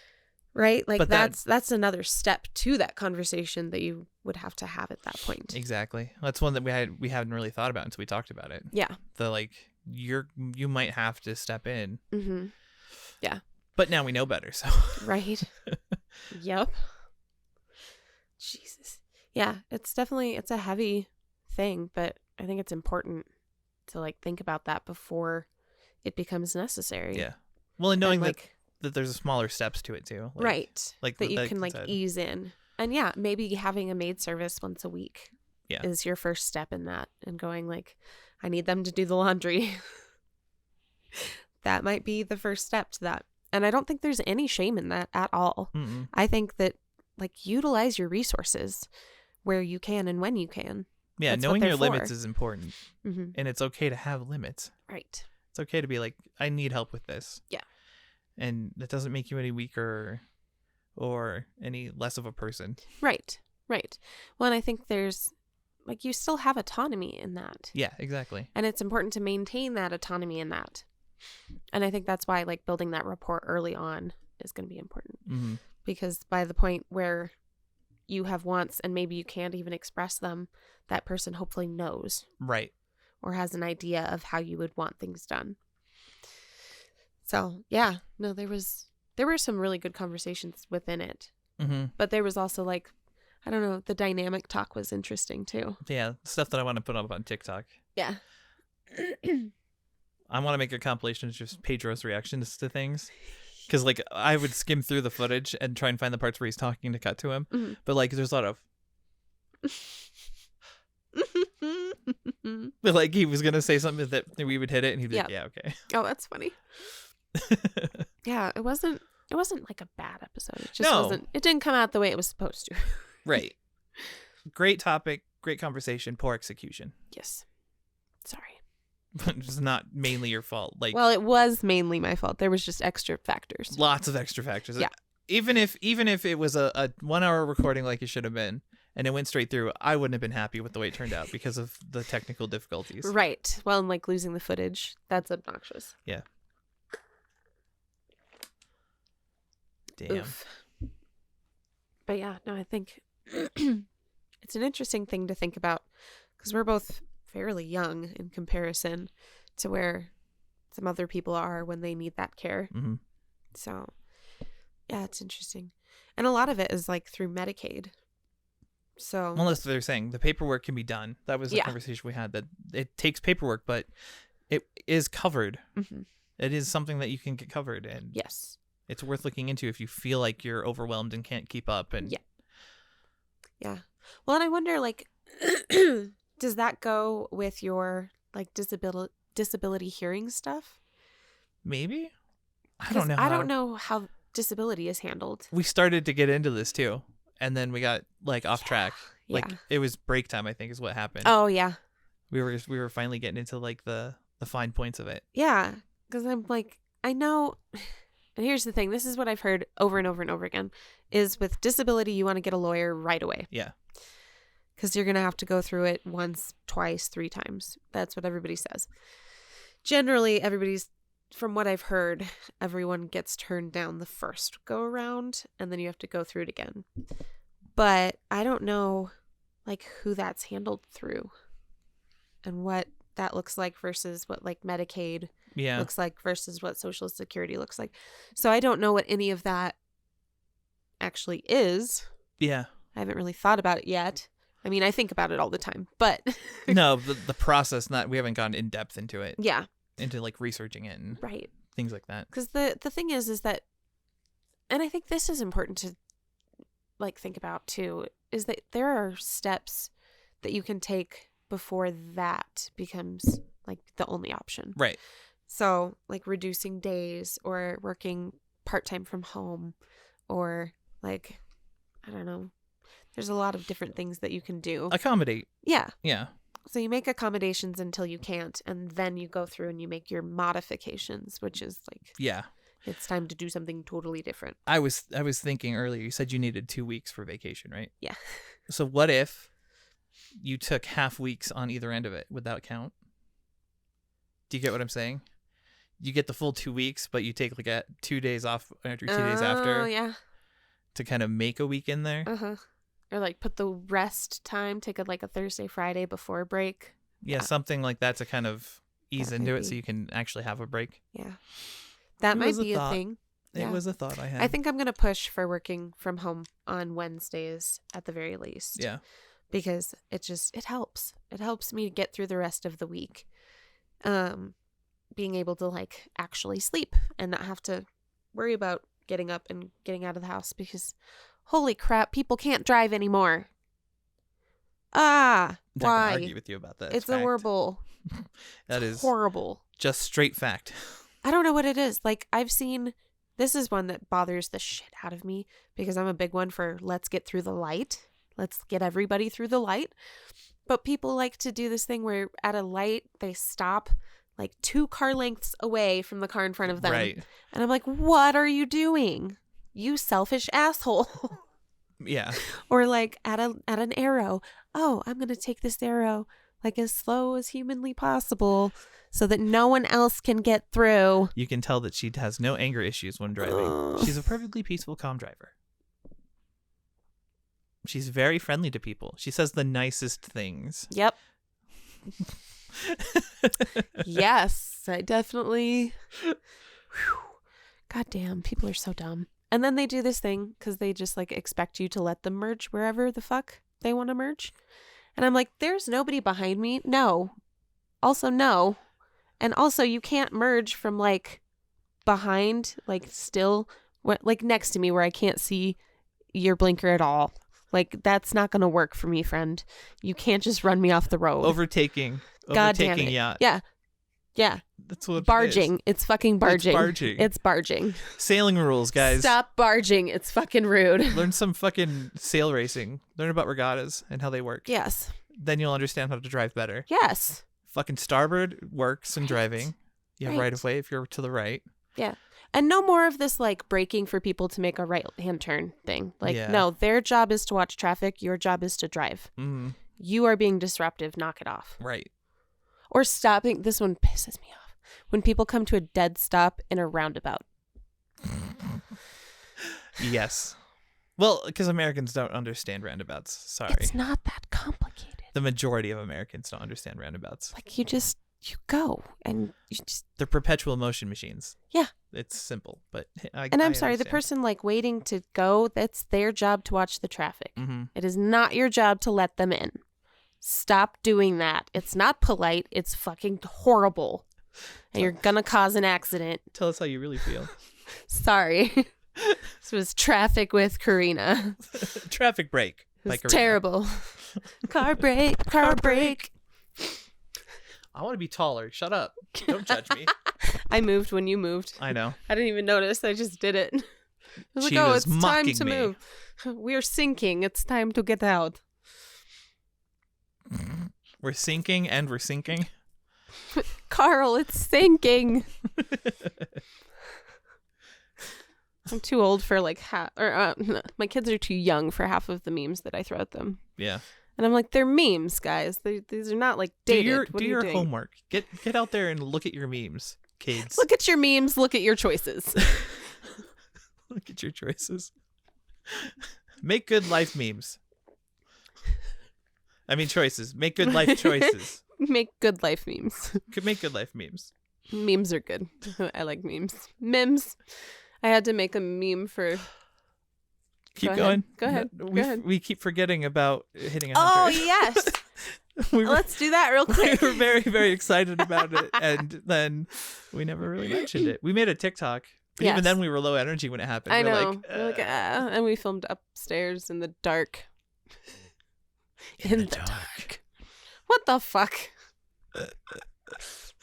Right? Like but that's another step to that conversation that you would have to have at that point. Exactly. That's one that we hadn't really thought about until we talked about it. Yeah. The like you might have to step in. Mm-hmm. Yeah. But now we know better, so. Right. Yep. Jesus. Yeah, it's a heavy thing, but I think it's important to like think about that before it becomes necessary. Yeah. Well, and knowing that that there's smaller steps to it too. Like, right. Like that you can like ease in. And yeah, maybe having a maid service once a week is your first step in that, and going like, I need them to do the laundry. That might be the first step to that. And I don't think there's any shame in that at all. Mm-mm. I think that like utilize your resources where you can and when you can. Yeah, That's knowing your for. limits is important. Mm-hmm. And it's okay to have limits. Right. It's okay to be like, I need help with this. Yeah. And that doesn't make you any weaker or any less of a person. Right. Right. Well, and I think there's like, you still have autonomy in that. Yeah, exactly. And it's important to maintain that autonomy in that. And I think that's why like building that rapport early on is going to be important. Mm-hmm. Because by the point where you have wants and maybe you can't even express them, that person hopefully knows. Right. Or has an idea of how you would want things done. So, yeah. No, there were some really good conversations within it. Mm-hmm. But there was also like, I don't know, the dynamic talk was interesting too. Yeah, stuff that I want to put up on TikTok. Yeah. I want to make a compilation of just Pedro's reactions to things. Because, like, I would skim through the footage and try and find the parts where he's talking to cut to him. Mm-hmm. But, like, there's a lot of... But, like, he was going to say something that we would hit it, and he'd be like, yeah, okay. Oh, that's funny. Yeah, it wasn't like a bad episode. It just wasn't... It didn't come out the way it was supposed to. Right. Great topic, great conversation, poor execution. Yes. Sorry. It's not mainly your fault. Like, well, it was mainly my fault. There was just extra factors. Lots of extra factors. Yeah. Even if it was a 1 hour recording like it should have been, and it went straight through, I wouldn't have been happy with the way it turned out because of the technical difficulties. Right. Well, and like losing the footage, that's obnoxious. Yeah. Damn. Oof. But yeah, no, I think it's an interesting thing to think about because we're both fairly young in comparison to where some other people are when they need that care. Mm-hmm. So, yeah, it's interesting. And a lot of it is like through Medicaid. So, unless they're saying the paperwork can be done. That was the conversation we had, that it takes paperwork, but it is covered. Mm-hmm. It is something that you can get covered. And yes, it's worth looking into if you feel like you're overwhelmed and can't keep up. And yeah. Well, and I wonder, like, does that go with your like disability hearing stuff? Maybe. I don't know. I don't know how disability is handled. We started to get into this too, and then we got like off track. Like it was break time, I think, is what happened. Oh yeah. We were finally getting into like the fine points of it. Yeah, because I'm like, I know. And here's the thing. This is what I've heard over and over and over again, is with disability, you want to get a lawyer right away. Yeah. Because you're going to have to go through it once, twice, 3 times. That's what everybody says. Generally, from what I've heard, everyone gets turned down the first go around, and then you have to go through it again. But I don't know, like, who that's handled through and what that looks like versus what, like, Medicaid looks like versus what Social Security looks like. So I don't know what any of that actually is. Yeah. I haven't really thought about it yet. I mean, I think about it all the time, but no, the process, we haven't gone in depth into it. Yeah. Into like researching it and things like that. Because the thing is that, and I think this is important to like think about too, is that there are steps that you can take before that becomes like the only option. Right. So like reducing days or working part-time from home or like, I don't know. There's a lot of different things that you can do. Accommodate. Yeah. Yeah. So you make accommodations until you can't, and then you go through and you make your modifications, which is like, it's time to do something totally different. I was thinking earlier, you said you needed 2 weeks for vacation, right? Yeah. So what if you took half weeks on either end of it? Would that count? Do you get what I'm saying? You get the full 2 weeks, but you take like 2 days off or 2 days after. Oh, yeah. To kind of make a week in there. Uh-huh. Or like put the rest time, take like a Thursday, Friday before break. Yeah, something like that to kind of ease into it so you can actually have a break. Yeah. That might be a thing. It was a thought I had. I think I'm going to push for working from home on Wednesdays at the very least. Yeah. Because it helps. It helps me get through the rest of the week. Being able to like actually sleep and not have to worry about getting up and getting out of the house because holy crap, people can't drive anymore. I'm not why? gonna argue with you about that. It's fact. horrible. That is horrible. Just straight fact. I don't know what it is. Like, I've seen, this is one that bothers the shit out of me because I'm a big one for let's get through the light. Let's get everybody through the light. But people like to do this thing where at a light, they stop like 2 car lengths away from the car in front of them. Right. And I'm like, what are you doing? You selfish asshole. Yeah. Or like at an arrow. Oh, I'm going to take this arrow like as slow as humanly possible so that no one else can get through. You can tell that she has no anger issues when driving. She's a perfectly peaceful, calm driver. She's very friendly to people. She says the nicest things. Yep. Yes, I definitely. God damn, people are so dumb. And then they do this thing because they just like expect you to let them merge wherever the fuck they want to merge. And I'm like, there's nobody behind me. No. Also, no. And also, you can't merge from like behind, like still, like next to me where I can't see your blinker at all. Like, that's not going to work for me, friend. You can't just run me off the road. Overtaking. God damn it. Yacht. Yeah. Yeah. That's what barging. It is. It's fucking barging. It's barging. Sailing rules, guys. Stop barging. It's fucking rude. Learn some fucking sail racing. Learn about regattas and how they work. Yes. Then you'll understand how to drive better. Yes. Fucking starboard works in driving. You have right of way if you're to the right. Yeah. And no more of this like braking for people to make a right-hand turn thing. Like, no, their job is to watch traffic. Your job is to drive. Mm-hmm. You are being disruptive. Knock it off. Right. Or stopping. This one pisses me off. When people come to a dead stop in a roundabout. Yes. Well, because Americans don't understand roundabouts. Sorry. It's not that complicated. The majority of Americans don't understand roundabouts. Like, you go and you just... They're perpetual motion machines. Yeah. It's simple, but I'm sorry, the person like waiting to go, that's their job to watch the traffic. Mm-hmm. It is not your job to let them in. Stop doing that. It's not polite. It's fucking horrible. And you're gonna cause an accident. Tell us how you really feel. Sorry. This was Traffic with Karina. Traffic break. It was terrible. Car break. Car break. I want to be taller. Shut up. Don't judge me. I moved when you moved. I know. I didn't even notice. I just did it. I was she like, oh, was it's time to me. move. We're sinking. It's time to get out. We're sinking and we're sinking. Carl, it's sinking. I'm too old for like no, my kids are too young for half of the memes that I throw at them. Yeah. And I'm like, they're memes, guys. These are not like dated. Do your homework. Get out there and look at your memes, kids. Look at your memes. Look at your choices. Look at your choices. Make good life memes. I mean choices. Make good life choices. Make good life memes. Make good life memes. Memes are good. I like memes. Memes. I had to make a meme for... Keep going. Go ahead. We keep forgetting about hitting 100. Oh, yes. Let's do that real quick. We were very, very excited about it, and then we never really mentioned it. We made a TikTok, but even then we were low energy when it happened. I know. We're like, and we filmed upstairs in the dark. In the dark. What the fuck?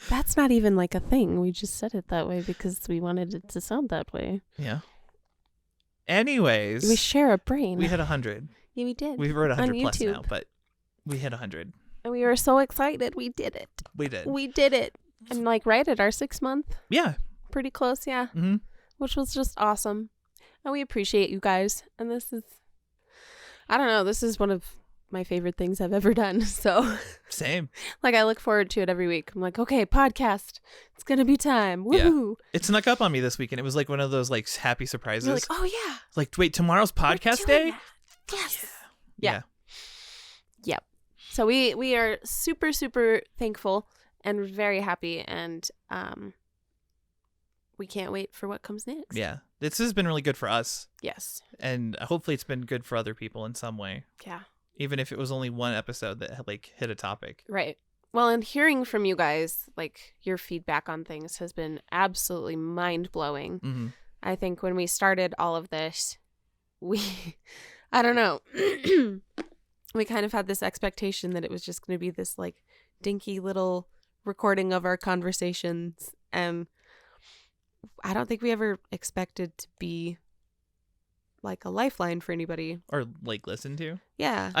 That's not even like a thing. We just said it that way because we wanted it to sound that way. Yeah. Anyways, we share a brain. We hit 100. Yeah, we did. We've heard 100 plus YouTube. now, but we hit 100. And we were so excited. We did it. We did. We did it. And like right at our 6th month. Yeah. Pretty close, yeah. Mm-hmm. Which was just awesome. And we appreciate you guys. And this is, I don't know, this is one of my favorite things I've ever done. So same. Like I look forward to it every week. I'm like, okay, podcast. It's gonna be time. Woohoo! Yeah. It snuck up on me this week, and it was like one of those like happy surprises. You're like, oh yeah. Like, wait, tomorrow's podcast day? That. Yes. Yeah. Yep. So we are super, super thankful and very happy, and we can't wait for what comes next. Yeah. This has been really good for us. Yes. And hopefully it's been good for other people in some way. Yeah. Even if it was only one episode that like hit a topic. Right. Well, and hearing from you guys, like your feedback on things has been absolutely mind-blowing. Mm-hmm. I think when we started all of this, I don't know, we kind of had this expectation that it was just going to be this like dinky little recording of our conversations. And I don't think we ever expected to be like a lifeline for anybody. Or like listen to. Yeah.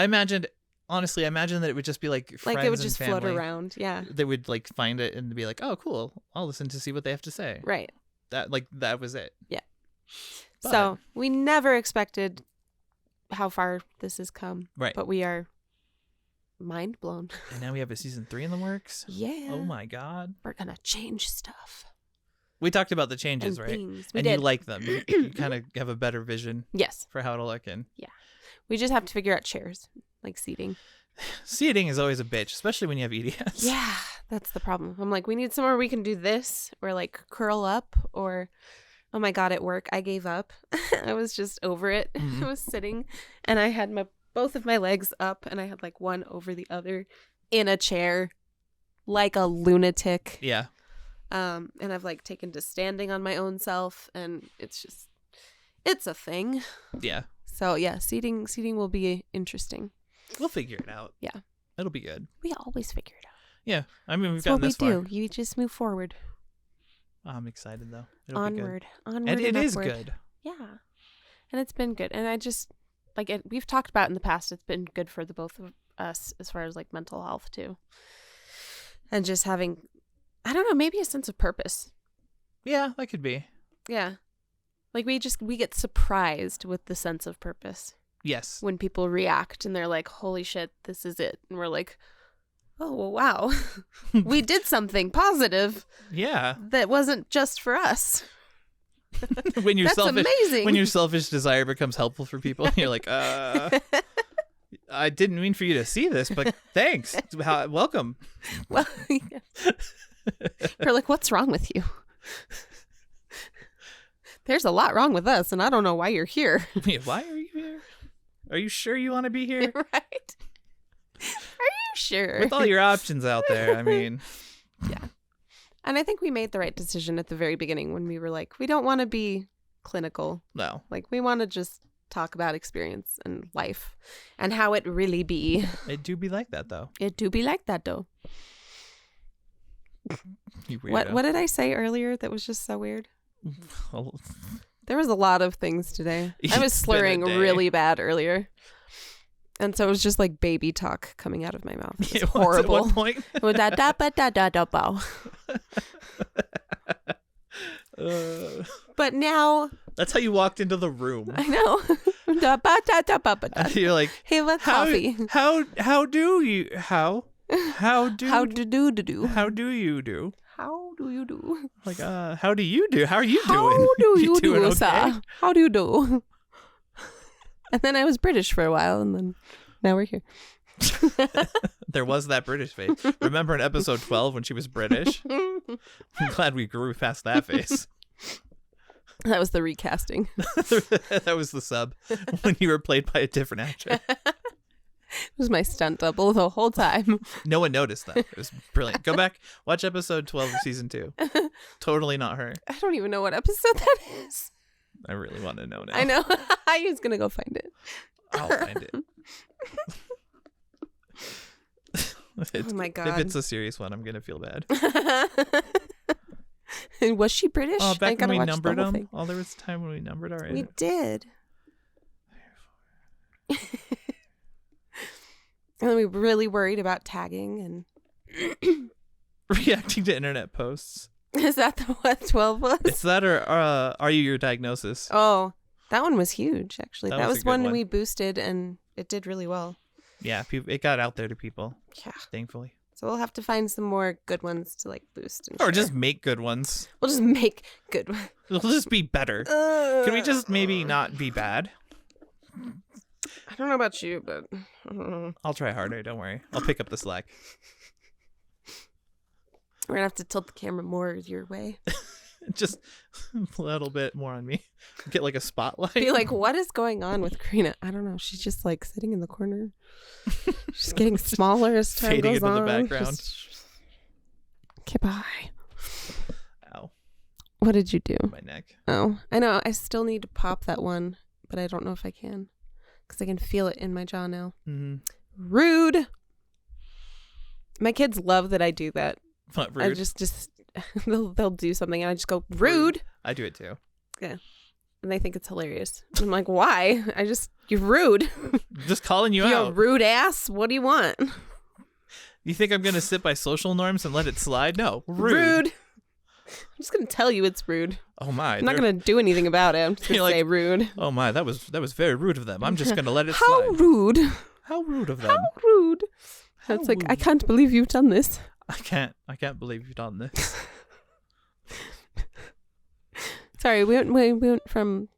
Honestly, I imagine that it would just be like friends it would just and family. float around. Yeah. They would like find it and be like, oh, cool. I'll listen to see what they have to say. Right. That was it. Yeah. But, so we never expected how far this has come. Right. But we are mind blown. And now we have a season 3 in the works. Yeah. Oh my God. We're going to change stuff. We talked about the changes, And right? things. And did. you like them. You kind of have a better vision. Yes. For how it'll look in. Yeah. We just have to figure out chairs, like seating. Seating is always a bitch, especially when you have EDS. Yeah, that's the problem. I'm like, we need somewhere we can do this or like curl up or, oh my God, at work, I gave up. I was just over it. Mm-hmm. I was sitting and I had both of my legs up and I had like one over the other in a chair like a lunatic. Yeah. And I've like taken to standing on my own self and it's a thing. Yeah. So yeah, seating will be interesting. We'll figure it out. Yeah. It'll be good. We always figure it out. Yeah. I mean, we've That's gotten this far. what we do. You just move forward. I'm excited, though. It'll Onward. be good. Onward And it is upward. good. Yeah. And it's been good. And I just, like, we've talked about in the past, it's been good for the both of us as far as, like, mental health, too. And just having, I don't know, maybe a sense of purpose. Yeah, that could be. Yeah. Like, we get surprised with the sense of purpose. Yes. When people react and they're like, holy shit, this is it. And we're like, oh, well, wow. We did something positive. Yeah. That wasn't just for us. When your That's amazing. When your selfish desire becomes helpful for people, you're like, I didn't mean for you to see this, but thanks. Welcome. Well, we're like, what's wrong with you? There's a lot wrong with us, and I don't know why you're here. Why are you here? Are you sure you want to be here? Right? Are you sure? With all your options out there, I mean. Yeah. And I think we made the right decision at the very beginning when we were like, we don't want to be clinical. No. Like, we want to just talk about experience and life and how it really be. It do be like that, though. It do be like that, though. You weirdo. What did I say earlier that was just so weird? There was a lot of things today. I was slurring really bad earlier. And so it was just like baby talk coming out of my mouth. It was horrible. At one point? But now... That's how you walked into the room. I know. You're like, hey, let's coffee. How do you do? How do you do? Like, how do you do? How are you doing? How do you do, okay? sir? How do you do? And then I was British for a while, and then now we're here. There was that British face. Remember in episode 12 when she was British? I'm glad we grew past that face. That was the recasting. That was the sub when you were played by a different actor. It was my stunt double the whole time. No one noticed that. It was brilliant. Go back, watch episode 12 of season 2. Totally not her. I don't even know what episode that is. I really want to know now. I know. I was going to go find it. I'll find it. Oh my God. If it's a serious one, I'm going to feel bad. Was she British? Oh, back when we numbered them? Oh, there was a time when we numbered our... We did. And then we were really worried about tagging and... Reacting to internet posts. Is that the what 12 was? It's that or Are You Your Diagnosis? Oh, that one was huge, actually. That was one we boosted, and it did really well. Yeah, it got out there to people. Yeah. Thankfully. So we'll have to find some more good ones to, like, boost. And or just make good ones. We'll just make good ones. We'll just be better. Can we just maybe not be bad? I don't know about you, but... I'll try harder, don't worry. I'll pick up the slack. We're going to have to tilt the camera more your way. Just a little bit more on me. Get like a spotlight. Be like, what is going on with Karina? I don't know. She's just like sitting in the corner. She's getting smaller as time fading goes into on. the background. Okay, bye. Ow. What did you do? My neck. Oh, I know. I still need to pop that one, but I don't know if I can because I can feel it in my jaw now. Mm-hmm. Rude. My kids love that I do that. What, rude? I just they'll do something and I just go, rude. I do it too. Yeah. And they think it's hilarious. I'm like, why? You're rude. Just calling you You out. rude ass. What do you want? You think I'm going to sit by social norms and let it slide? No. Rude. I'm just going to tell you it's rude. Oh my. I'm not going to do anything about it. I'm just going to say rude. Oh my, that was very rude of them. I'm just going to let it How slide. rude. How rude of them. How rude. How It's like, rude. I can't believe you've done this. I can't believe you've done this. Sorry, we went from...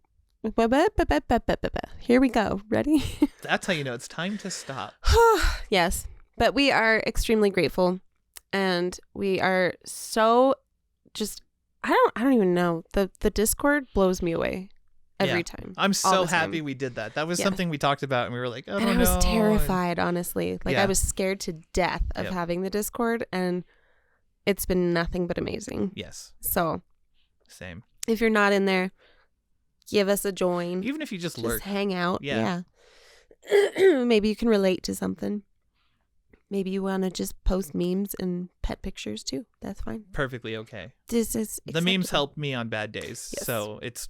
Here we go. Ready? That's how you know it's time to stop. Yes. But we are extremely grateful. And we are so just... I don't even know. The Discord blows me away every time. I'm so happy we did that. That was something we talked about and we were like, oh, no. And I was terrified, honestly. Like, Yeah. I was scared to death of having the Discord, and it's been nothing but amazing. Yes. So, Same. if you're not in there, give us a join. Even if you just lurk. Just hang out. Yeah. Maybe you can relate to something. Maybe you want to just post memes and pet pictures, too. That's fine. Perfectly okay. This is The memes acceptable. help me on bad days, Yes. so it's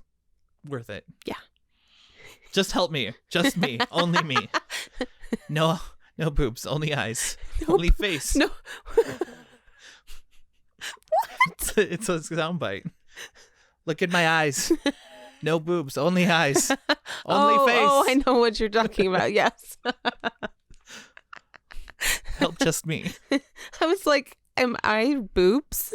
worth it. Yeah. Just help me. Just me. Only me. No boobs. Only eyes. Nope. Only face. No. It's a soundbite. Look at my eyes. No boobs. Only eyes. Only face. Oh, I know what you're talking about. Yes. Help just me. I was like, am I boobs?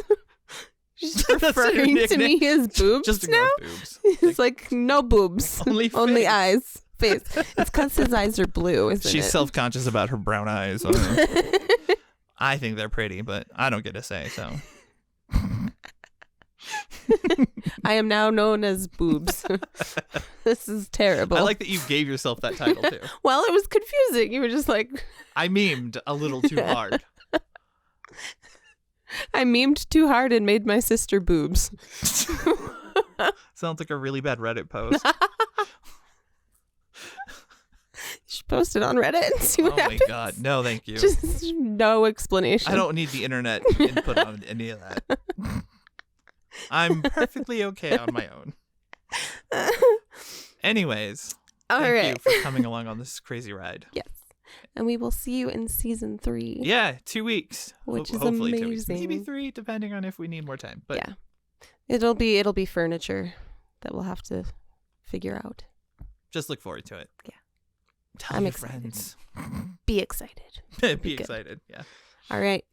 She's That's your referring to me nickname? as boobs Just now? ignore boobs. It's like, no boobs. Only face. Only eyes. Face. It's because his eyes are blue, isn't She's it? self-conscious about her brown eyes. I think they're pretty, but I don't get a say, so. I am now known as boobs. This is terrible. I like that you gave yourself that title, too. Well, it was confusing. You were just like... I memed a little too hard. I memed too hard and made my sister boobs. Sounds like a really bad Reddit post. You should post it on Reddit and see what Oh happens. my god, no thank you. Just no explanation. I don't need the internet input on any of that. I'm perfectly okay on my own. Anyways, thank you for coming along on this crazy ride. Yes. And we will see you in season 3. Yeah, 2 weeks. Which is hopefully amazing. 2 weeks. Maybe 3, depending on if we need more time. But yeah. It'll be furniture that we'll have to figure out. just look forward to it. Yeah. Tell I'm your excited. friends. Be excited. Be excited. Yeah. All right.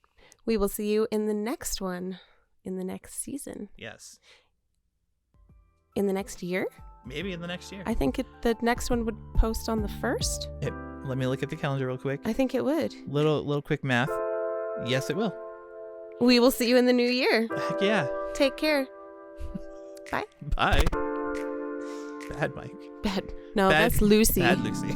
We will see you in the next one, in the next season, Yes. in the next year. Maybe in the next year. I think the next one would post on the 1st. Let me look at the calendar real quick. I think it would. Little quick math. Yes, it will. We will see you in the new year. Heck yeah. Take care. Bye. Bad Mike. Bad. No, Bad- that's Lucy. Bad Lucy.